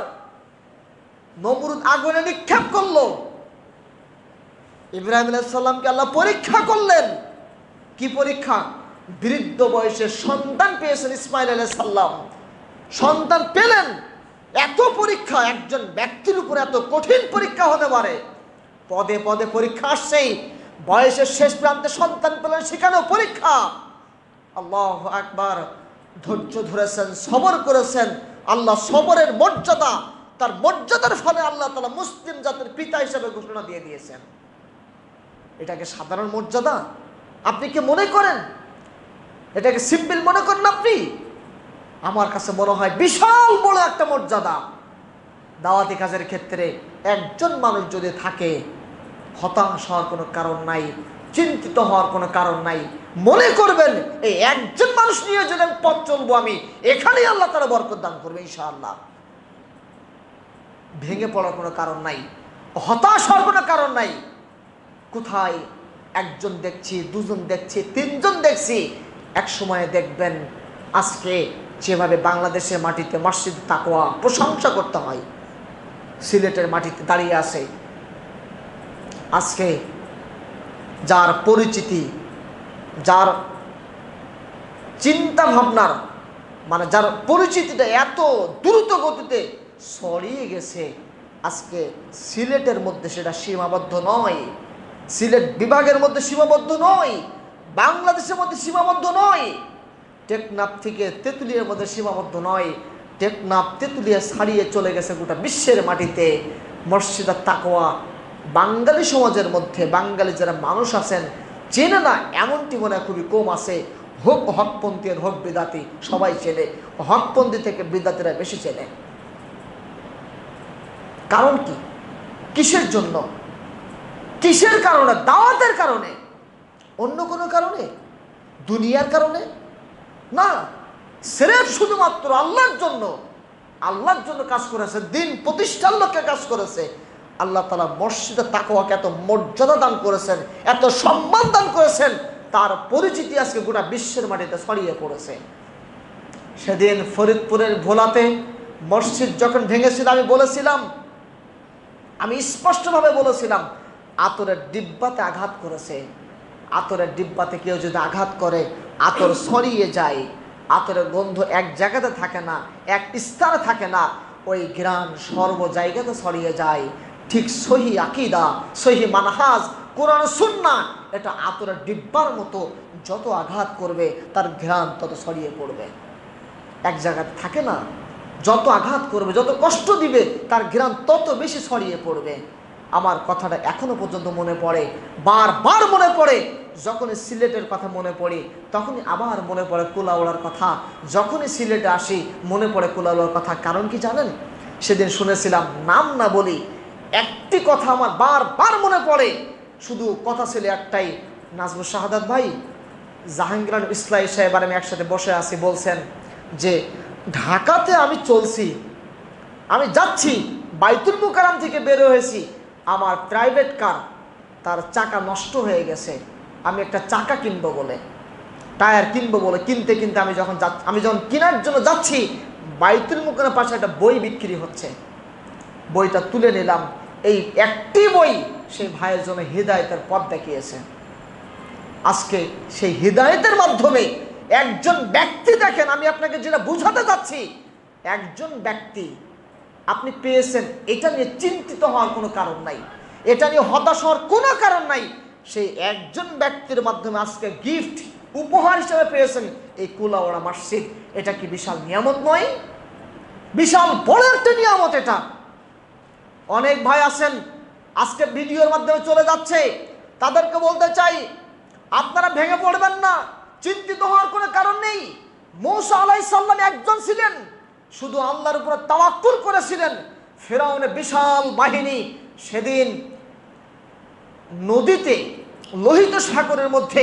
নমরুদ আগুনে নিক্ষেপ করলো, ইব্রাহিম আলাইহিস সালামকে আল্লাহ পরীক্ষা করলেন। কি পরীক্ষা? বৃদ্ধ বয়সে সন্তান পেয়েছেন ইসমাইল আলাইহিস সালাম, সন্তান পেলেন। এত পরীক্ষা, একজন ব্যক্তির উপর এত কঠিন পরীক্ষা হতে পারে? পদে পদে পরীক্ষা আসছেই। বয়সের শেষ প্রান্তে সন্তান পেলেন, সেখানেও পরীক্ষা। আল্লাহু আকবার, ধৈর্য ধরেছেন, সবর করেছেন। আল্লাহ সবরের মর্যাদা, তার মর্যাদার ফলে আল্লাহ তাআলা মুসলিম জাতির পিতা হিসেবে ঘোষণা দিয়ে দিয়েছেন। এটাকে সাধারণ মর্যাদা আপনি কি মনে করেন? এটাকে সিম্পল মনে করেন আপনি? আমার কাছে মনে হয় বিশাল বড় একটা মর্যাদা। দাওয়াতি কাজের ক্ষেত্রে একজন মানুষ যদি থাকে, হতাশ হওয়ার কোনো কারণ নাই, চিন্তিত হওয়ার কোনো কারণ নাই। মনে করবেন এই একজন মানুষ নিয়ে যদি আমি পথ চলবো, আমি এখানেই আল্লাহ তাআলা বরকত দান করবে ইনশাআল্লাহ। ভেঙে পড়ার কোনো কারণ নাই, হতাশ হওয়ার কোনো কারণ নাই। কোথায় একজন দেখছি, দুজন দেখছি, তিনজন দেখছি, এক সময়ে দেখবেন আজকে যেভাবে বাংলাদেশের মাটিতে মসজিদ তাকওয়া প্রশংসা করতে হয়, সিলেটের মাটিতে দাঁড়িয়ে আছে। আজকে যার পরিচিতি, যার চিন্তা ভাবনার মানে যার পরিচিতিটা এত দ্রুত গতিতে ছড়িয়ে গেছে, আজকে সিলেটের মধ্যে সেটা সীমাবদ্ধ নয়, সিলেট বিভাগের মধ্যে সীমাবদ্ধ নয়, বাংলাদেশের মধ্যে সীমাবদ্ধ নয়, টেকনাফ থেকে তেঁতুলিয়ার মধ্যে সীমাবদ্ধ নয়, টেকনাফ তেঁতুলিয়া ছাড়িয়ে চলে গেছে গোটা বিশ্বের মাটিতে। মসজিদ তাকওয়া বাঙালি সমাজের মধ্যে, বাঙালি যারা মানুষ আছেন চেনে না এমনটি মনে হয় খুবই কম আছে। হোক হকপন্থী আর হোক বিদাতি, সবাই চেনে। হকপন্থী থেকে বিদাতিরা বেশি চেনে। কারণ কি? কিসের জন্য? কিসের কারণে? দাওয়াতের কারণে, অন্য কোনো কারণে, দুনিয়ার কারণে না। সিলেট শুধুমাত্র আল্লাহর জন্য, আল্লাহর জন্য কাজ করেছে, দিন প্রতিষ্ঠার লক্ষ্যে কাজ করেছে। আল্লাহ তাআলা মসজিদে তাকওয়াকে এত মর্যাদা দান করেছেন, এত সম্মান দান করেছেন, তার পরিচিতি আজকে গোটা বিশ্বের মাটিতে ছড়িয়ে পড়েছে। সেদিন ফরিদপুরের ভোলাতে মসজিদ যখন ভেঙেছিল, আমি বলেছিলাম, আমি স্পষ্টভাবে বলেছিলাম, আতরের ডিব্বাতে আঘাত করেছে। আতরের ডিব্বাতে কেউ যদি আঘাত করে, আতর ছড়িয়ে যায়। আতরের গন্ধ এক জায়গাতে থাকে না, এক স্থানে থাকে না, ওই ঘ্রাণ সর্ব জায়গাতে ছড়িয়ে যায়। ঠিক সহি আকীদা, সহি মানহাজ, কোরআন সুন্নাহ, এটা আতরের ডিব্বার মতো, যত আঘাত করবে তার ঘ্রাণ তত ছড়িয়ে পড়বে। এক জায়গাতে থাকে না, যত আঘাত করবে, যত কষ্ট দিবে, তার ঘ্রাণ তত বেশি ছড়িয়ে পড়বে। আমার কথাটা এখনো পর্যন্ত মনে পড়ে, বারবার মনে পড়ে। যখনই সিলেটের কথা মনে পড়ে, তখনই আবার মনে পড়ে কুলাউড়ার কথা। যখনই সিলেটে আসি মনে পড়ে কুলাউড়ার কথা। কারণ কি জানেন? সেদিন শুনেছিলাম, নাম না বলি, একটি কথা আমার বারবার মনে পড়ে। শুধু কথা ছিল একটাই, নাজমুল শাহাদাত ভাই, জাহাঙ্গীর আলম ইসলামী সাহেব আর আমি একসাথে বসে আছি, বলছেন যে ঢাকাতে আমি চলছি, আমি যাচ্ছি, বাইতুল মুকাররম থেকে বের হয়েছি, আমার প্রাইভেট কার, তার চাকা নষ্ট হয়ে গেছে। আমি একটা চাকা কিনবো বলে, টায়ার কিনবো বলে, কিনতে কিনতে আমি যখন কেনার জন্য যাচ্ছি, বাইতুল মুকাররমের পাশে একটা বই বিক্রি হচ্ছে। বইটা তুলে নিলাম। এই একটি বই সেই ভাইয়ের জন্য হিদায়াতের পথ দেখিয়েছে। আজকে সেই হিদায়াতের মাধ্যমে একজন ব্যক্তি, দেখেন আমি আপনাকে যেটা বুঝাতে যাচ্ছি, একজন ব্যক্তি আপনি পেয়েছেন, এটা নিয়ে চিন্তিত হওয়ার কোনো কারণ নাই, এটা নিয়ে হতাশ হওয়ার কোনো কারণ নাই। সেই একজন ব্যক্তির মাধ্যমে আজকে গিফট, উপহার হিসেবে পেয়েছেন এই কুলাউড়া মসজিদ। এটা কি বিশাল নিয়ামত নয়? বিশাল বড় একটা নিয়ামত এটা। অনেক ভাই আছেন আজকে ভিডিওর মাধ্যমে চলে যাচ্ছে, তাদেরকে বলতে চাই, আপনারা ভেঙে পড়বেন না, চিন্তিত হওয়ার কোনো কারণ নেই। মূসা আলাইহিস সালাম একজন ছিলেন, শুধু আল্লাহর উপর তাওয়াক্কুল করেছিলেন। ফিরআউনের বিশাল বাহিনী সেদিন নদীতে, লোহিত সাগরের মধ্যে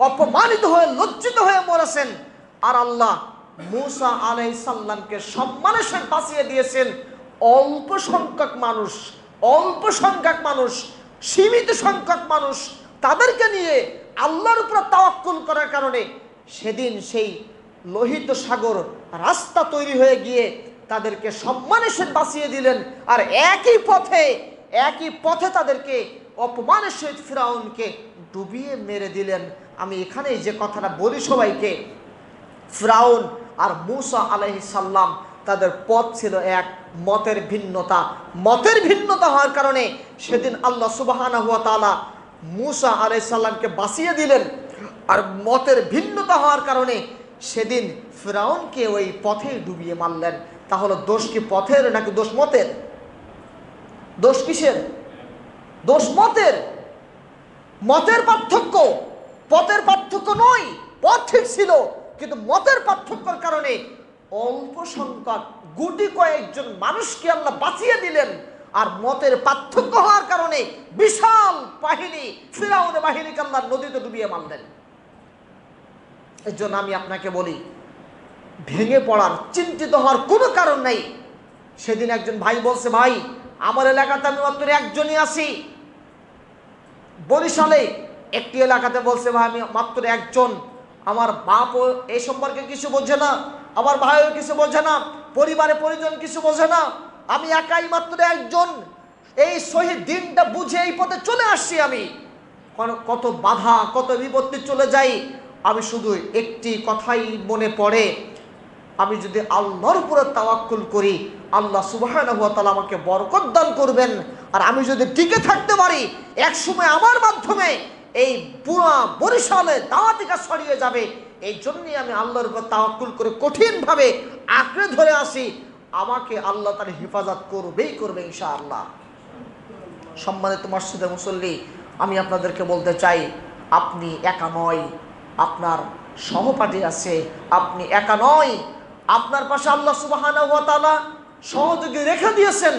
অপমানিত হয়ে, লজ্জিত হয়ে মরেছেন। আর আল্লাহ মূসা আলাইহিস সালামকে সম্মানের সাথে বাঁচিয়ে দিয়েছেন। অল্প সংখ্যক মানুষ, সীমিত সংখ্যক মানুষ, তাদেরকে নিয়ে আল্লাহর উপর তাওয়াক্কুল করার কারণে সেদিন সেই লোহিত সাগর রাস্তা তৈরি হয়ে গিয়ে তাদেরকে সম্মানের সহিত বাঁচিয়ে দিলেন। আর একই পথে তাদেরকে অপমানের সহিত ফিরআউনকে ডুবিয়ে মেরে দিলেন। আমি এখানে যে কথাটা বলি সবাইকে, ফিরআউন আর মূসা আলাইহিস সালাম, তাদের পথ ছিল এক, মতের ভিন্নতা হওয়ার কারণে সেদিন আল্লাহ সুবহানাহু ওয়া তাআলা মূসা আলাইহিস সালামকে বাঁচিয়ে দিলেন। আর মতের ভিন্নতা হওয়ার কারণে সেদিন ফিরআউনকে ওই পথে ডুবিয়ে মারলেন। তাহলে দোষ কি পথের নাকি দোষ মতের? দোষ কিসের? দোষ মতের। মতের পার্থক্য, পথের পার্থক্য নয়। পথ ঠিক ছিল, কিন্তু মতের পার্থক্যের কারণে অল্প সংখ্যক গুটি কয়েকজন মানুষকে আল্লাহ বাঁচিয়ে দিলেন। আর মতের পার্থক্য হওয়ার কারণে বিশাল বাহিনী, ফিরআউনের বাহিনীকে আল্লাহ নদীতে ডুবিয়ে মারলেন। এর জন্য আমি আপনাকে বলি, ভেঙে পড়ার, চিন্তিত হওয়ার কোনো কারণ নেই। সেদিন একজন ভাই বলছে, ভাই আমার এলাকাতে আমি মাত্র একজনই আছি। বরিশালে একটি এলাকাতে বলছে, ভাই আমি মাত্র একজন, আমার বাপও এই সম্পর্কে কিছু বোঝে না, আমার ভাইও কিছু বোঝে না, পরিবারে পরিজন কিছু বোঝে না, আমি একাই মাত্র একজন। এই শহীদ দিনটা বুঝে এই পথে চলে আসছি। আমি কত বাধা, কত বিপত্তি চলে যাই। আমি শুধু একটি কথাই মনে পড়ে, আমি যদি আল্লাহর উপরে তাওয়াক্কুল করি, আল্লাহ সুবহানাহু ওয়া তাআলা আমাকে বরকত দান করবেন। আর আমি যদি টিকে থাকতে পারি, এক সময় আমার মাধ্যমে এই পুরো বরিশালে দাওয়াতি কাজ ছড়িয়ে যাবে। এই জন্যই আমি আল্লাহর উপর তাওয়াক্কুল করে কঠিনভাবে আঁকড়ে ধরে আসি। আমাকে আল্লাহ তার হেফাজত করবেই করবে ইনশাআল্লাহ। সম্মানিত মসজিদের মুসল্লি, আমি আপনাদেরকে বলতে চাই, আপনি একা নয়, আপনার সহপাঠী আছে। আপনি একা নয়, আপনার পাশে আল্লাহ সুবহানাহু ওয়া তাআলা সহযোগী রেখে দিয়েছেন।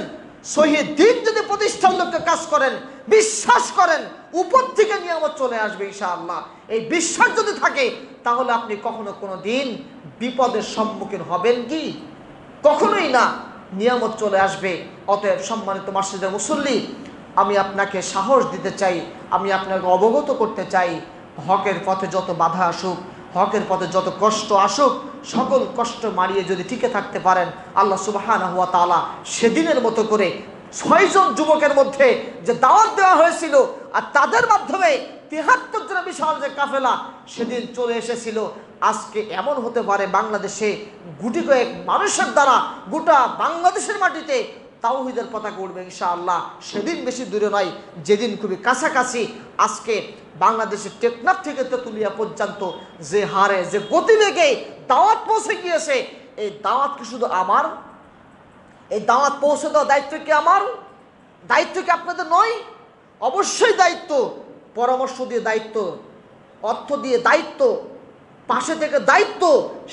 শহীদ দিন যদি প্রতিষ্ঠার লক্ষ্যে কাজ করেন, বিশ্বাস করেন, উপর থেকে নিয়ামত চলে আসবে ইনশাআল্লাহ। এই বিশ্বাস যদি থাকে, তাহলে আপনি কখনো কোনো দিন বিপদের সম্মুখীন হবেন কি? কখনোই না, নিয়ামত চলে আসবে। অতএব সম্মানিত মসজিদের মুসল্লি, আমি আপনাকে সাহস দিতে চাই, আমি আপনাকে অবগত করতে চাই, হকের পথে যত বাধা আসুক, হকের পথে যত কষ্ট আসুক, সকল কষ্ট মারিয়ে যদি টিকে থাকতে পারেন, আল্লাহ সুবহানাহু ওয়া তাআলা সেদিনের মতো করে ৬ জন যুবকের মধ্যে যে দাওয়াত দেওয়া হয়েছিল, আর তাদের মাধ্যমে ৭৩ জন বিশাল যে কাফেলা সেদিন চলে এসেছিল, আজকে এমন হতে পারে বাংলাদেশে গুটি কয়েক মানুষের দ্বারা গোটা বাংলাদেশের মাটিতে তাওহীদের পতাকা উঠবে ইনশাআল্লাহ। সেদিন বেশি দূরে নয়, যেদিন খুবই কাছাকাছি। আজকে বাংলাদেশের টেকনাফ থেকে তেঁতুলিয়া পর্যন্ত যে হারে, যে গতিবেগে দাওয়াত পৌঁছে গিয়েছে, এই দাওয়াত কি শুধু আমার? এই দাওয়াত পৌঁছে দেওয়ার দায়িত্ব কি আমার? দায়িত্ব কি আপনাদের নয়? অবশ্যই দায়িত্ব। পরামর্শ দিয়ে দায়িত্ব, অর্থ দিয়ে দায়িত্ব, পাশে থেকে দায়িত্ব,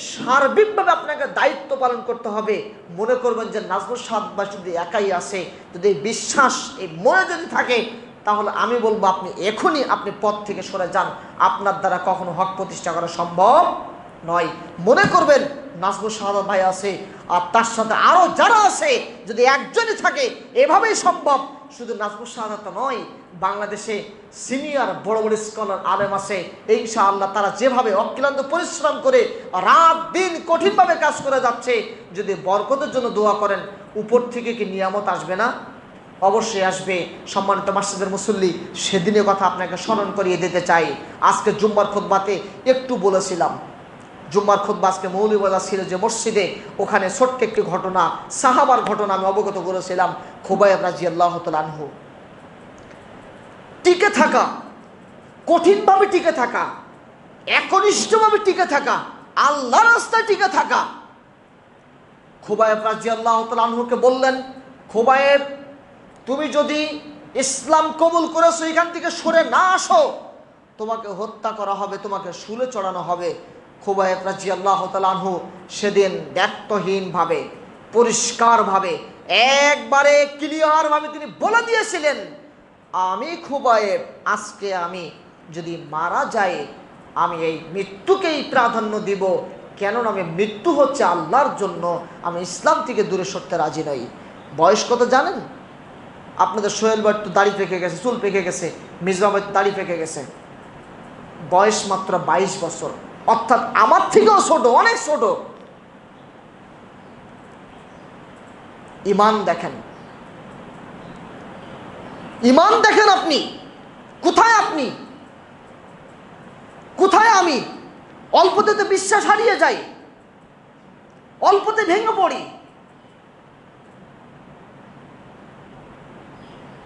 সার্বিকভাবে আপনাকে দায়িত্ব পালন করতে হবে। মনে করবেন যে নাজমুল সাদ বা যদি একাই আসে, যদি বিশ্বাস এই মনে যদি থাকে, তাহলে আমি বলবো আপনি এখনই আপনি পথ থেকে সরে যান। আপনার দ্বারা কখনো হক প্রতিষ্ঠা করা সম্ভব নয়। মনে করবেন নাজমুল শাহাদাত ভাই আছে, আর তার সাথে আরও যারা আছে, যদি একজনই থাকে, এভাবেই সম্ভব। শুধু নাজমুল শাহাদাত নয়, বাংলাদেশে সিনিয়র বড় বড় স্কলার আলেম আছে, ইনশাআল্লাহ তারা যেভাবে অক্লান্ত পরিশ্রম করে রাত দিন কঠিনভাবে কাজ করে যাচ্ছে, যদি বরকতের জন্য দোয়া করেন, উপর থেকে কি নিয়ামত আসবে না? অবশ্যই আসবে। সম্মানিত মসজিদের মুসল্লি, সেদিনের কথা আপনাকে স্মরণ করিয়ে দিতে চাই। আজকে জুম্মার খুতবাতে একটু বলেছিলাম, জুম্মার খুতবা আজকে মৌলভীবাজার ছিল যে মসজিদে, ওখানে ছোট্ট একটি ঘটনা, সাহাবার ঘটনা আমি অবগত করেছিলাম। খুবাইব রাদিয়াল্লাহু তাআলা আনহু টিকে থাকা, কঠিনভাবে টিকে থাকা, একনিষ্ঠভাবে টিকে থাকা, আল্লাহর রাস্তায় টিকে থাকা। খুবাইব রাদিয়াল্লাহু তাআলা আনহুকে বললেন, খুবাইব তুমি যদি ইসলাম কবুল করেছো, এখান থেকে সরে না আসো, তোমাকে হত্যা করা হবে, তোমাকে শুলে চড়ানো হবে। খুবাইব রাদিয়াল্লাহু তাআলা আনহু সেদিন দায়িত্বহীনভাবে, পরিষ্কারভাবে, একবারে ক্লিয়ারভাবে তিনি বলে দিয়েছিলেন, আমি খুবাইব আজকে আমি যদি মারা যাই, আমি এই মৃত্যুকেই প্রাধান্য দিব। কেননা আমি মৃত্যু হচ্ছে আল্লাহর জন্য, আমি ইসলাম থেকে দূরে সরতে রাজি নই। বয়স কত জানেন? আপনাদের সোহেল ভাই তো দাড়ি পেকে গেছে, চুল পেকে গেছে, মিজবা ভাই দাড়ি পেকে গেছে, বয়স মাত্র 22 বছর, অর্থাৎ আমার থেকেও ছোট, অনেক ছোট। ঈমান দেখেন, ঈমান দেখেন। আপনি কোথায়? আপনি কোথায়? আমি অল্পতে তো বিশ্বাস হারিয়ে যাই, অল্পতে ভেঙে পড়ি,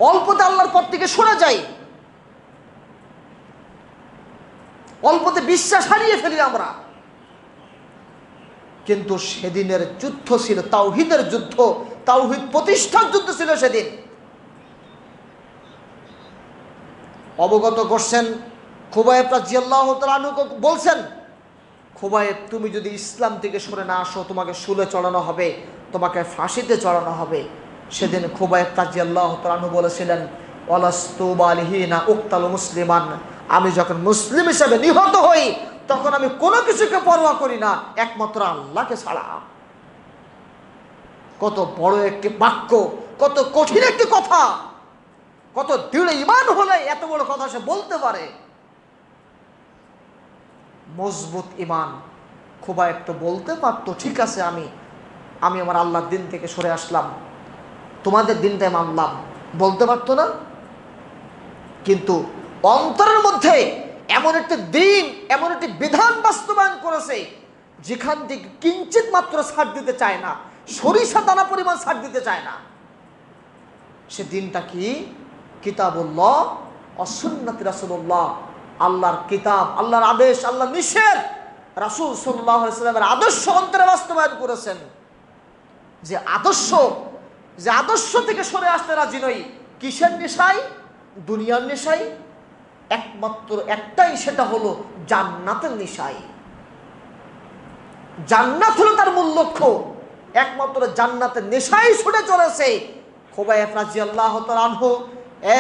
অল্পতে আল্লাহর পথ থেকে সরে যাই, অল্পতে বিশ্বাস হারিয়ে ফেলি আমরা। কিন্তু সেদিনের যুদ্ধ ছিল তাওহীদের যুদ্ধ, তাওহীদ প্রতিষ্ঠার যুদ্ধ ছিল সেদিন। অবগত করছেন খুবাইব রাদিয়াল্লাহু তাআলা আনহু বলছেন, খুবাইব তুমি যদি ইসলাম থেকে সরে না আসো তোমাকে শুলে চড়ানো হবে, তোমাকে ফাঁসিতে চড়ানো হবে। সেদিন খুবাইব রাদিয়াল্লাহু তাআলা আনহু বলেছিলেন, ওয়ালাস্তু বালিহিনা উক্তালু মুসলিমান, আমি যখন মুসলিম হিসেবে নিহত হই তখন আমি কোনো কিছুকে পরোয়া করি না একমাত্র আল্লাহকে ছাড়া। কত বড় একটি বাক্য, কত কঠিন একটি কথা, কত দৃঢ় ঈমান হলে এত বড় কথা সে বলতে পারে। মজবুত ঈমান। খুবাইব তো বলতে পারতো, ঠিক আছে আমি আমার আল্লাহর দিন থেকে সরে আসলাম, তোমাদের দিনটাই মানলাম, বলতে পারতো না? কিন্তু অন্তরের মধ্যে এমন একটি দিন, এমন একটি বিধান বাস্তবায়ন করেছে যেখান থেকে কিঞ্চিত মাত্র ছাড় দিতে চায় না, সরিষা দানা পরিমাণ ছাড় দিতে চায় না। সে দিনটা কি? কিতাবুল্লাহ ওয়া সুন্নাত রাসূলুল্লাহ, আল্লাহর কিতাব, আল্লাহর আদেশ, আল্লাহর নিষেধ, রাসূল সাল্লাল্লাহু আলাইহি ওয়াসাল্লামের আদর্শ অন্তরে বাস্তবায়ন করেছেন। যে আদর্শ থেকে সরে আসতে রাজি নই। কিসের নেশায়? দুনিয়ার নেশায়। একমাত্র একটাই, সেটা হলো জান্নাতের নেশায়। জান্নাত হলো তার মূল লক্ষ্য, একমাত্র জান্নাতের নেশায় ছুটে চলেছে। খুবাইব রাদিয়াল্লাহু তাআলা আনহু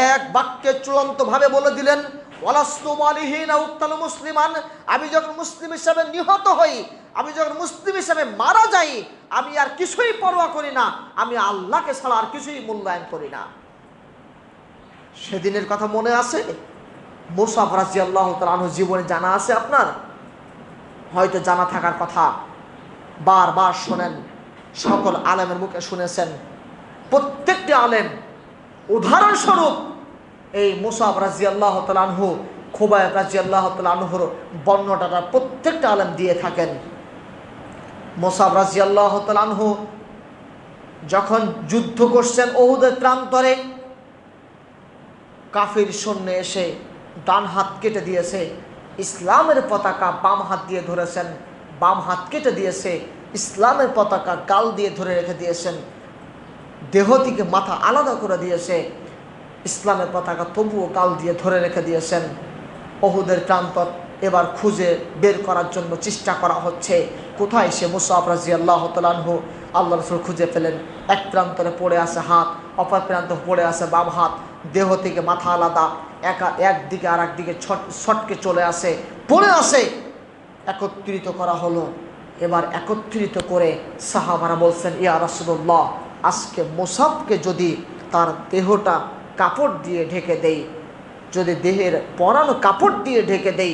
এক বাক্যে চূড়ান্ত ভাবে বলে দিলেন, ওয়ালাস্তু মালিহিনা উক্তালু মুসলিমান, আমি যখন মুসলিম হিসাবে নিহত হই, আমি যখন মুসলিম হিসাবে মারা যাই, আমি আর কিছুই পরোয়া করি না, আমি আল্লাহকে ছাড়া আর কিছুই মূল্যায়ন করি না। সেদিনের কথা মনে আছে? মুসাব রাদিয়াল্লাহু তাআলা আনহু জীবনে জানা আছে আপনার? হয়তো জানা থাকার কথা, বারবার শোনেন, সকল আলেমের মুখে শুনেছেন। প্রত্যেকটি আলেম উদাহরণস্বরূপ এই মুসাব রাদিয়াল্লাহু তাআলা আনহু, খুবাইব রাদিয়াল্লাহু তাআলা আনহুর বর্ণনাটা প্রত্যেকটা আলেম দিয়ে থাকেন। মুসাব রাদিয়াল্লাহু তাআলা আনহু যখন যুদ্ধ করছেন উহুদের প্রান্তরে, কাফির সৈন্য এসে ডান হাত কেটে দিয়েছে, ইসলামের পতাকা বাম হাত দিয়ে ধরেছেন, বাম হাত কেটে দিয়েছে, ইসলামের পতাকা গাল দিয়ে ধরে রেখে দিয়েছেন, দেহ থেকে মাথা আলাদা করে দিয়েছে, ইসলামের পতাকা তবুও গাল দিয়ে ধরে রেখে দিয়েছেন। উহুদের প্রান্তর এবার খুঁজে বের করার জন্য চেষ্টা করা হচ্ছে, কোথায় সে মুসাব রাদিয়াল্লাহু তাআলা আনহু। আল্লাহ রাসূল খুঁজে পেলেন, এক প্রান্তরে পড়ে আছে হাত, অপর প্রান্তরে পড়ে আছে বাম হাত, দেহ থেকে মাথা আলাদা, একদিকে আর একদিকে ছটকে চলে আসে, পড়ে আসে। একত্রিত করা হলো। এবার একত্রিত করে সাহাবারা বলছেন, ইয়া রাসূলুল্লাহ, আজকে মুসাবকে যদি তার দেহটা কাপড় দিয়ে ঢেকে দেই, যদি দেহের পরানো কাপড় দিয়ে ঢেকে দেই,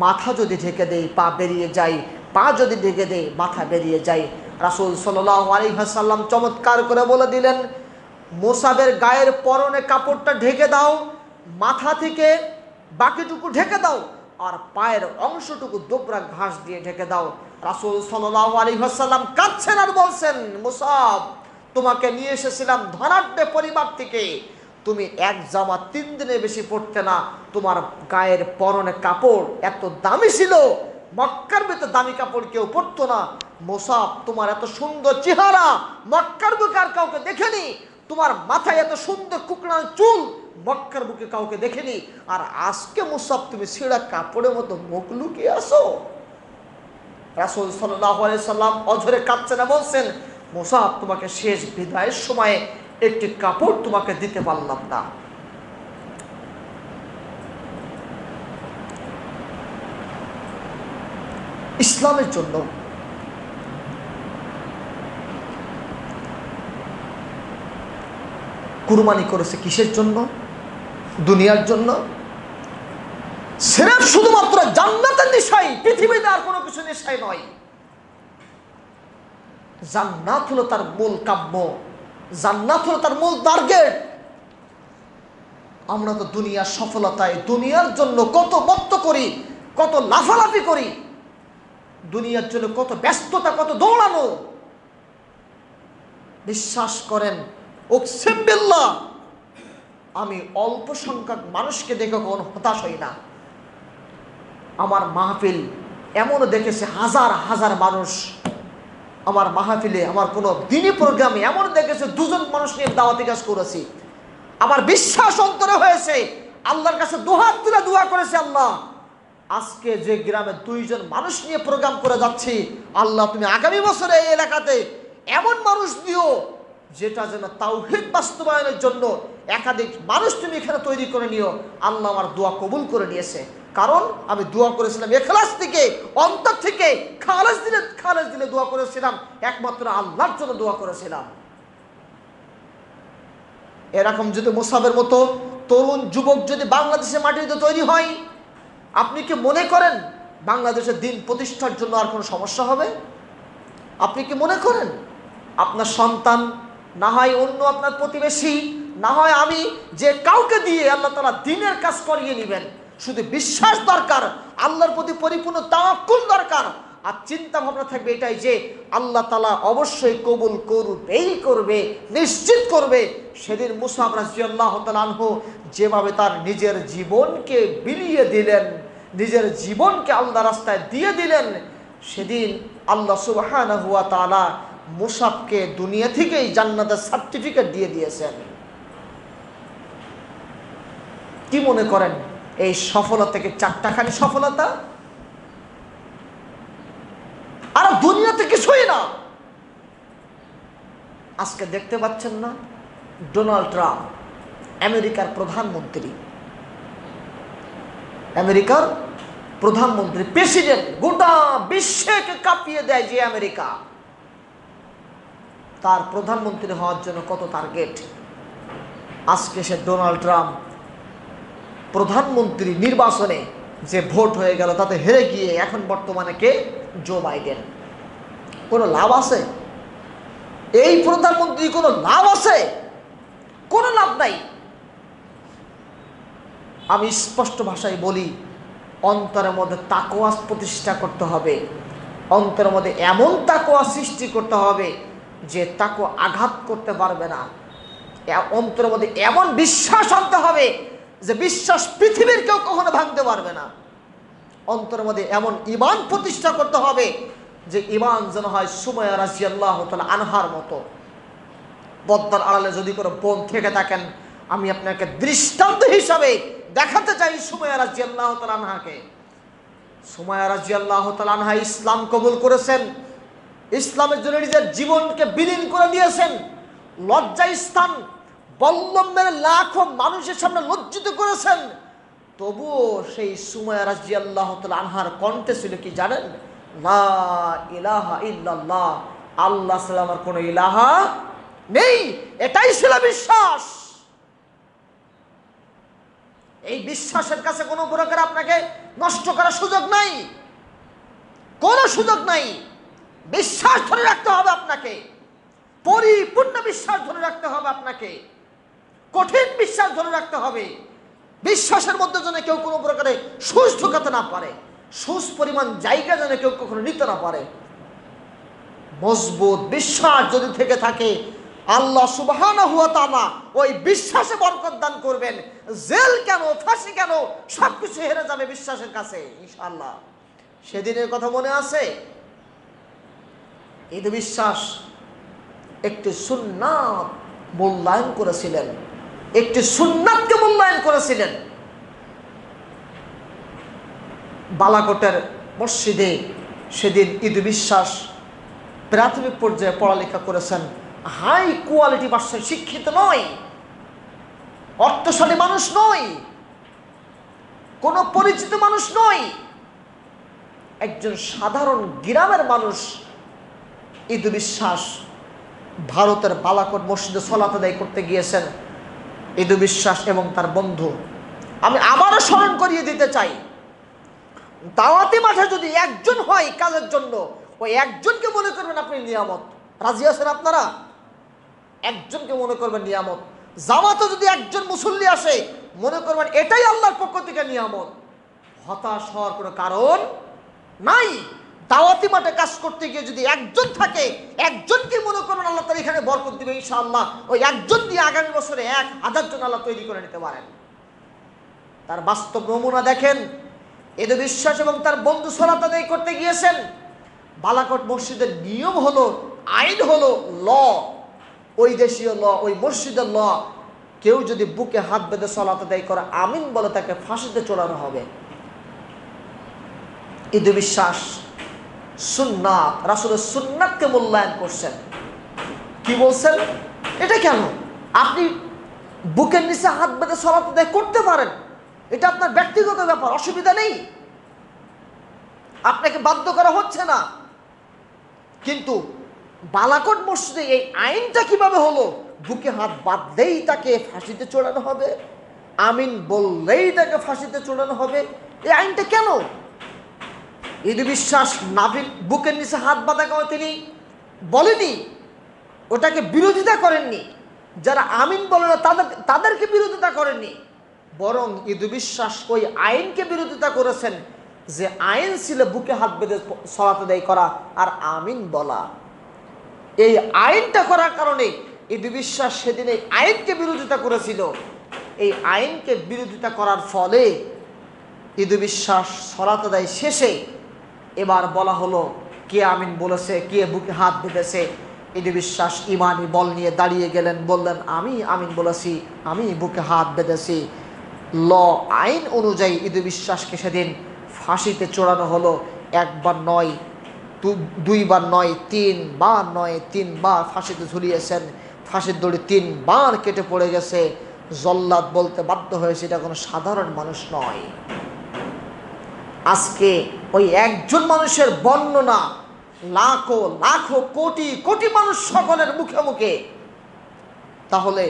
মাথা যদি ঢেকে দেই পা বেরিয়ে যায়, পা যদি ঢেকে দেই মাথা বেরিয়ে যায়। রাসূল সাল্লাল্লাহু আলাইহি ওয়াসাল্লাম চমৎকার করে বলে দিলেন, মুসাবের গায়ের পরনে কাপড়টা ঢেকে দাও, মাথা থেকে বাকিটুকু ঢেকে দাও, আর পায়ের অংশটুকু দোবরা ঘাস দিয়ে ঢেকে দাও। রাসূল সাল্লাল্লাহু আলাইহি ওয়াসাল্লাম কাঁদছেন আর বলছেন, মুসাব, তোমাকে নিয়ে এসেছিলাম ধনাঢ্য পরিবার থেকে, তুমি এক জামা 3 দিনের বেশি পরতে না, তোমার গায়ের পরনে কাপড় এত দামি ছিল, মক্কার ভিতরে দামি কাপড় কেউ পরতো না। মুসাব, তোমার এত সুন্দর চেহারা মক্কার বুকে আর কাউকে দেখেনি, তোমার মাথায় এত সুন্দর কুকড়ানো চুল মক্কার বুকে কাউকে দেখেনি, আর আজকে মুসাব তুমি ছেঁড়া কাপড়ের মতো মুখ লুকিয়ে আসো। রাসূল সাল্লাল্লাহু আলাইহি সাল্লাম অঝরে কাঁদছেন, বলছেন, মুসাব, তোমাকে শেষ বিদায়ের সময়ে একটি কাপড় তোমাকে দিতে পারলাম না। ইসলামের জন্য কুরবানি করেছে, কিসের জন্য? দুনিয়ার জন্য? সির্ফ শুধুমাত্র জান্নাতের নেশায়, পৃথিবীতে আর কোনো কিছু নেশায় নয়। জান্নাত হলো তার মূল কাম্য, জান্নাত হলো তার মূল টার্গেট। আমরা তো দুনিয়ার সফলতায়, দুনিয়ার জন্য কত বক্ত করি, কত লাফালাফি করি, দুনিয়ার জন্য কত ব্যস্ততা, কত দৌড়ানো। বিশ্বাস করেন, উকসিম বিল্লাহ, আমি অল্প সংখ্যক মানুষকে দেখে কখনো হতাশ হই না। 99% মানুষ আমাকে বলে, মুসাব, তুমি এত ব্যস্ত, এত দৌড়ানো, তুমি কি এত ব্যস্ত? আমি বলি, হ্যাঁ, আমি ব্যস্ত। আমি অল্প সংখ্যক মানুষকে দেখে কখনো হতাশ হই না। 99% মানুষ আমাকে বলে, মুসাব, তুমি এত ব্যস্ত, এত দৌড়ানো, তুমি কি এত ব্যস্ত? আমি বলি, হ্যাঁ, আমি ব্যস্ত। আমি অল্প সংখ্যক মানুষকে দেখে কখনো হতাশ হই না। আমার মাহফিল এমনও দেখেছে হাজার হাজার মানুষ আমার মাহফিলে, আমার কোনো দিনী প্রোগ্রামে এমন দেখেছে 2 জন মানুষ নিয়ে দাওয়াতি কাজ করেছি। আমার বিশ্বাস অন্তরে হয়েছে, আল্লাহর কাছে দুহাত তুলে দোয়া করেছে, আল্লাহ আজকে যে গ্রামে 2 জন মানুষ নিয়ে প্রোগ্রাম করে যাচ্ছি, আল্লাহ তুমি আগামী বছরে এই এলাকাতে এমন মানুষ দিও যেটা যেন তাওহীদ বাস্তবায়নের জন্য একাধিক মানুষ তুমি এখানে তৈরি করে নিও। আল্লাহ আমার দোয়া কবুল করে নিয়েছে, কারণ আমি দোয়া করেছিলাম ইখলাস থেকে, অন্তর থেকে, খালেস দিলে দোয়া করেছিলাম, একমাত্র আল্লাহর জন্য দোয়া করেছিলাম। এরকম যদি মুসাবের মতো তরুণ যুবক যদি বাংলাদেশের মাটিতে তৈরি হয়, আপনি কি মনে করেন বাংলাদেশের দিন প্রতিষ্ঠার জন্য আর কোনো সমস্যা হবে? আপনি কি মনে করেন আপনার সন্তান, না হয় অন্য আপনার প্রতিবেশী, না হয় আমি, যে কাউকে দিয়ে আল্লাহ তাআলা দ্বীনের কাজ করিয়ে নেবেন? শুধু বিশ্বাস দরকার, আল্লাহর প্রতি পরিপূর্ণ তাওয়াক্কুল দরকার, আর চিন্তা ভাবনা থাকবে এটাই যে আল্লাহ তাআলা অবশ্যই কবুল করবে, নিশ্চিত করবে। সেদিন মুসআব রাদিয়াল্লাহু তাআলা আনহু যেভাবে তার নিজের জীবনকে বিলিয়ে দিলেন, নিজের জীবনকে আল্লাহর রাস্তায় দিয়ে দিলেন, সেদিন আল্লাহ সুবহানাহু ওয়া তাআলা মুসআবকে দুনিয়া থেকেই জান্নাতের সার্টিফিকেট দিয়ে দিয়েছেন। কি মনে করেন এই সফলতা থেকে 4টাখানি সফলতা? আর দুনিয়াতে কিছুই না। আজকে দেখতে পাচ্ছেন না, ডোনাল্ড ট্রাম্প আমেরিকার প্রধানমন্ত্রী, প্রেসিডেন্ট, গোটা বিশ্বকে কাঁপিয়ে দেয় যে আমেরিকা। তার প্রধানমন্ত্রী হওয়ার জন্য কত টার্গেট। আজকে সে ডোনাল্ড ট্রাম্প প্রধানমন্ত্রী নির্বাচনে যে ভোট হয়ে গেল তাতে হেরে গিয়ে এখন বর্তমানে কে? Joe Biden. কোনো লাভ আছে এই প্রধানমন্ত্রী? কোনো লাভ আছে? কোনো লাভ নাই। আমি স্পষ্ট ভাষায় বলি, অন্তরের মধ্যে তাকওয়া প্রতিষ্ঠা করতে হবে, অন্তরের মধ্যে এমন তাকওয়া সৃষ্টি করতে হবে যে তাকওয়া আঘাত করতে পারবে না। অন্তরের মধ্যে এমন বিশ্বাস আনতে হবে যে বিশ্বাস পৃথিবীর কেউ কখনো ভাঙতে পারবে না। অন্তরের মধ্যে এমন ঈমান প্রতিষ্ঠা করতে হবে যে ঈমান যেন হয় সুমাইয়া রাদিয়াল্লাহু তাআলা আনহার মতো। পদ্মার আড়ালে যদি কোনো বোন থেকে থাকেন, আমি আপনাকে দৃষ্টান্ত হিসাবে দেখাতে চাই সুমাইয়া রাদিয়াল্লাহু তাআলা আনহাকে। সুমাইয়া রাদিয়াল্লাহু তাআলা আনহা ইসলাম কবুল করেছেন, ইসলামের জন্য নিজের জীবনকে বিলীন করে দিয়েছেন। লজ্জা স্থান বল্লমের লাখো মানুষের সামনে লজ্জিত করেছেন, তবুও সেই সুমাইয়া রাদিয়াল্লাহু তাআলা আনহার কণ্ঠে ছিল কি জানেন? লা ইলাহা ইল্লাল্লাহ, আল্লাহ ছাড়া আমার কোনো ইলাহা নেই। এটাই ছিল বিশ্বাস। এই বিশ্বাসের কাছে কোনো প্রকার আপনাকে নষ্ট করার সুযোগ নাই, কোনো সুযোগ নাই। বিশ্বাস ধরে রাখতে হবে আপনাকে, পরিপূর্ণ বিশ্বাস ধরে রাখতে হবে আপনাকে, কঠিন বিশ্বাস ধরে রাখতে হবে। বিশ্বাসের মধ্যে যেন কেউ কোনো প্রকারে সুচ ঢোকাতে না পারে, সুচ পরিমাণ জায়গা যেন কেউ কখনো নিতে না পারে। মজবুত বিশ্বাস যদি থেকে থাকে, আল্লাহ সুবহানাহু ওয়া তাআলা ওই বিশ্বাসে বরকত দান করবেন। জেল কেন, ফাঁসি কেন, সবকিছু হেরে যাবে বিশ্বাসের কাছে ইনশাআল্লাহ। সেদিনের কথা মনে আছে? ঈদ বিশ্বাস একটি সুন্নাত মূল্যায়ন করেছিলেন, একটি সুন্নাতকে মূল্যায়ন করেছিলেন। বালাকোটের মসজিদে সেদিন ঈদ বিশ্বাস প্রাথমিক পর্যায়ে পড়ালেখা করেছেন। হাই কোয়ালিটি ভাষায় শিক্ষিত নয়, অর্থশালী মানুষ নয়, কোনো পরিচিত মানুষ নয়, একজন সাধারণ গ্রামের মানুষ ঈদ বিশ্বাস ভারতের বালাকোট মসজিদে সালাত আদায় করতে গিয়েছেন। ঈদ বিশ্বাস এবং তার বন্ধু, আমি আবারও স্মরণ করিয়ে দিতে চাই, দাওয়াতি মাঠে যদি একজন হয় কাজের জন্য, ওই একজনকে মনে করবেন আপনি নিয়ামত। রাজি আছেন আপনারা? একজনকে মনে করবেন নিয়ামত। জামাতে যদি একজন মুসল্লি আসে, মনে করবেন এটাই আল্লাহর পক্ষ থেকে নিয়ামত। হতাশ হওয়ার কোনো কারণ নাই। দাওয়াতি মাঠে কাজ করতে গিয়ে যদি একজন থাকে, একজনকে মনে করবেন আল্লাহ তাআলা এখানে বরকত দিবে ইনশাআল্লাহ। ওই একজন দিয়ে আগামী বছরে 1000 জন আল্লাহ তৈরি করে নিতে পারেন। তার বাস্তব নমুনা দেখেন। ঈদ বিশ্বাস এবং তার বন্ধু সালাত আদায় করতে গিয়েছেন। বালাকোট মসজিদের নিয়ম হলো, আইন হলো, ল, ওই দেশীয় ল, ওই মসজিদের ল, কেউ যদি বুকে হাত বেঁধে সালাত আদায় করে আমিন বলে তাকে ফাঁসিতে চড়ানো হবে। ঈদ বিশ্বাস সুন্নাত, রাসূলের সুন্নাতকে মূল্যায়ন করছেন। কি বলছেন? এটা কেন? আপনি বুকের নিচে হাত বেঁধে সালাত আদায় করতে পারেন, এটা আপনার ব্যক্তিগত ব্যাপার, অসুবিধা নেই, আপনাকে বাধ্য করা হচ্ছে না। কিন্তু বালাকোট মসজিদে এই আইনটা কিভাবে হলো? বুকে হাত বাঁধলেই তাকে ফাঁসিতে চড়ানো হবে, আমিন বললেই তাকে ফাঁসিতে চড়ানো হবে। এই আইনটা কেন? ঈদ বিশ্বাস নাভির বুকের নিচে হাত বাঁধা করে তিনি বলেনি, ওটাকে বিরোধিতা করেননি। যারা আমিন বলে না তাদেরকে বিরোধিতা করেননি, বরং ঈদ বিশ্বাস ওই আইনকে বিরোধিতা করেছেন যে আইন ছিল বুকে হাত বেঁধে সালাত আদায় করা আর আমিন বলা। এই আইনটা করার কারণে ঈদ বিশ্বাস সেদিন এই আইনকে বিরোধিতা করেছিল। এই আইনকে বিরোধিতা করার ফলে ঈদ বিশ্বাস সালাত আদায় শেষে এবার বলা হলো কে আমিন বলেছে, কে বুকে হাত বেঁধেছে। ঈদ বিশ্বাস ইমানি বল নিয়ে দাঁড়িয়ে গেলেন, বললেন আমি আমিন বলেছি, আমি বুকে হাত বেঁধেছি। ল, আইন অনুযায়ী ঈদ বিশ্বাসকে সেদিন ফাঁসিতে চড়ানো হলো। একবার নয়, দুইবার নয়, তিনবার নয়, তিনবার ফাঁসিতে ঝুলিয়েছেন। ফাঁসির দড়ি 3 বার কেটে পড়ে গেছে। জল্লাদ বলতে বাধ্য হয়েছে এটা কোনো সাধারণ মানুষ নয়। আজকে ওই একজন মানুষের বর্ণনা লাখো লাখো কোটি কোটি মানুষ সকলের মুখে মুখে, তাহলে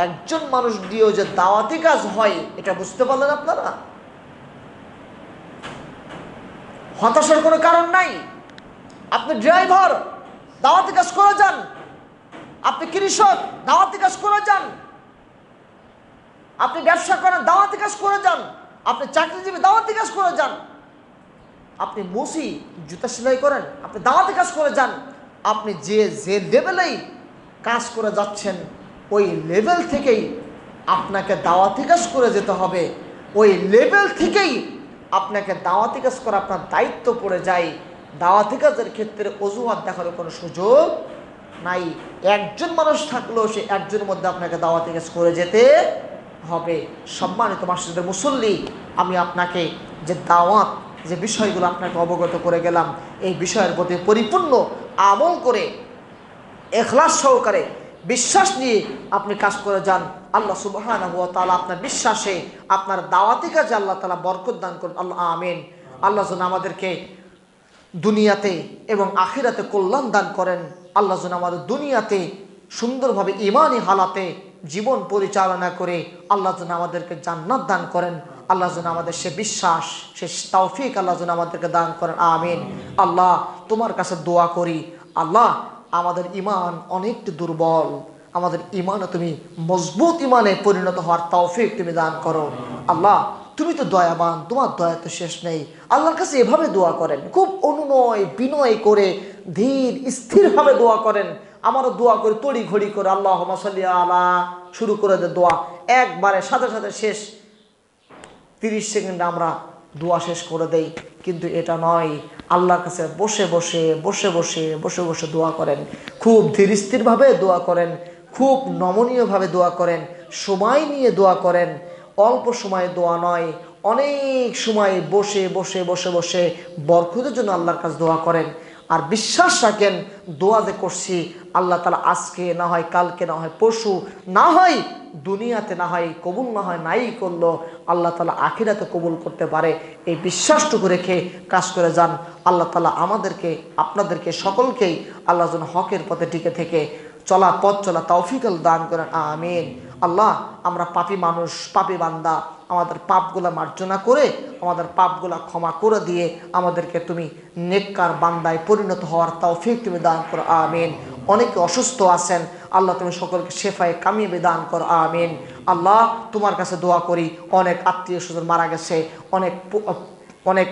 একজন মানুষ দিয়েও যে দাওয়াতি কাজ হয় এটা বুঝতে পারলেন আপনারা? হতাশার কোনো কারণ নাই। আপনি ড্রাইভার, দাওয়াতি কাজ করে যান। আপনি কৃষক, দাওয়াতি কাজ করে যান। আপনি ব্যবসা করেন, দাওয়াতি কাজ করে যান। আপনি চাকরিজীবী, দাওয়াতি কাজ করে যান। আপনি মুসি, জুতা সেলাই করেন, আপনি দাওয়াতি কাজ করে যান। আপনি যে লেভেলেই কাজ করে যাচ্ছেন ওই লেভেল থেকেই আপনাকে দাওয়াতি কাজ করে যেতে হবে। ওই লেভেল থেকেই আপনাকে দাওয়াতি কাজ করা আপনার দায়িত্ব পড়ে যায়। দাওয়াতি কাজের ক্ষেত্রে অজুহাত দেখানোর কোনো সুযোগ নাই। একজন মানুষ থাকলেও সে একজনের মধ্যে আপনাকে দাওয়াতি কাজ করে যেতে হবে। সম্মানিত মাসজিদের মুসল্লি, আমি আপনাকে যে দাওয়াত, যে বিষয়গুলো আপনাকে অবগত করে গেলাম, এই বিষয়ের প্রতি পরিপূর্ণ আমল করে ইখলাস সহকারে বিশ্বাস নিয়ে আপনি কাজ করে যান। আল্লাহ সুবহানাহু ওয়া তাআলা আপনার বিশ্বাসে, আপনার দাওয়াতি কাজে আল্লাহ তাআলা বরকত দান করুন। আল্লাহ আমিন। আল্লাহ যেন আমাদেরকে দুনিয়াতে এবং আখিরাতে কল্যাণ দান করেন। আল্লাহ যেন আমাদের দুনিয়াতে সুন্দরভাবে ঈমানি হালাতে জীবন পরিচালনা করে আল্লাহ যেন আমাদেরকে জান্নাত দান করেন। আল্লাহ যেন আমাদের সে বিশ্বাস, সে তৌফিক আল্লাহ যেন আমাদেরকে দান করেন। আমিন। আল্লাহ তোমার কাছে দোয়া করি, আল্লাহ আমাদের ঈমান অনেকটা দুর্বল, আমাদের ঈমানে তুমি মজবুত ঈমানে পরিণত হওয়ার তৌফিক তুমি দান করো। আল্লাহ তুমি তো দয়াবান, তোমার দয়া তো শেষ নেই। আল্লাহর কাছে এভাবে দোয়া করেন, খুব অনুনয় বিনয় করে ধীর স্থিরভাবে দোয়া করেন। আমারও দোয়া করে তড়ি ঘড়ি করে আল্লাহুম্মা সাল্লি আলা শুরু করে দে দোয়া, একবারে সাথে সাথে শেষ, 30 সেকেন্ডে আমরা দোয়া শেষ করে দেই। কিন্তু এটা নয়, আল্লাহর কাছে বসে বসে বসে বসে বসে বসে দোয়া করেন, খুব ধীর স্থিরভাবে দোয়া করেন, খুব নমনীয়ভাবে দোয়া করেন, সময় নিয়ে দোয়া করেন। অল্প সময়ে দোয়া নয়, অনেক সময় বসে বসে বসে বসে বরকতের জন্য আল্লাহর কাছে দোয়া করেন। আর বিশ্বাস রাখেন দোয়া যে করছি আল্লাহ তাআলা আজকে না হয় কালকে না হয় পরশু না হয় দুনিয়াতে না হয় কবুল না হয় নাই করলো, আল্লাহ তাআলা আখিরাতে কবুল করতে পারে। এই বিশ্বাসটুকু রেখে কাজ করে যান। আল্লাহ তাআলা আমাদেরকে, আপনাদেরকে, সকলকেই আল্লাহ যেন হকের পথে টিকে থেকে পথ চলা তৌফিক দান করেন। আমিন। আল্লাহ আমরা পাপী মানুষ, পাপী বান্দা, আমাদের পাপগুলা মার্জনা করে আমাদের পাপগুলা ক্ষমা করে দিয়ে আমাদেরকে তুমি নেককার বান্দায় পরিণত হওয়ার তৌফিক তুমি দান করো। আমিন। অনেকে অসুস্থ আছেন, আল্লাহ তুমি সকলকে শেফায়ে কামিয়াবি দান করো। আমিন। আল্লাহ তোমার কাছে দোয়া করি, অনেক আত্মীয় স্বজন মারা গেছে, অনেক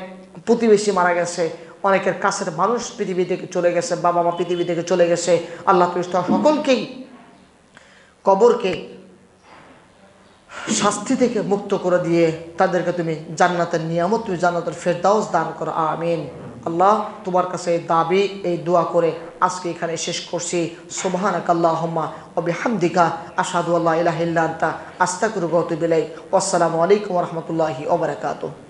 প্রতিবেশী মারা গেছে, অনেকের কাছের মানুষ পৃথিবী থেকে চলে গেছে, বাবা মা পৃথিবী থেকে চলে গেছে। আল্লাহ তুমি সকলকেই কবরকে শাস্তি থেকে মুক্ত করে দিয়ে তাদেরকে তুমি জান্নাতের নিয়ামত, তুমি জান্নাতের ফেরদাউস দান করো, আমিন। আল্লাহ, তোমার কাছে এই দাবি, এই দোয়া করে আজকে এখানে শেষ করছি। সুবহানাকাল্লাহুম্মা ওয়া বিহামদিকা আশহাদু আল্লা ইলাহা ইল্লা আনতা আস্তাগফিরুকা ওয়া আতুবু ইলাইক। আসসালামু আলাইকুম ওয়া রাহমাতুল্লাহি ওয়া বারাকাতুহু।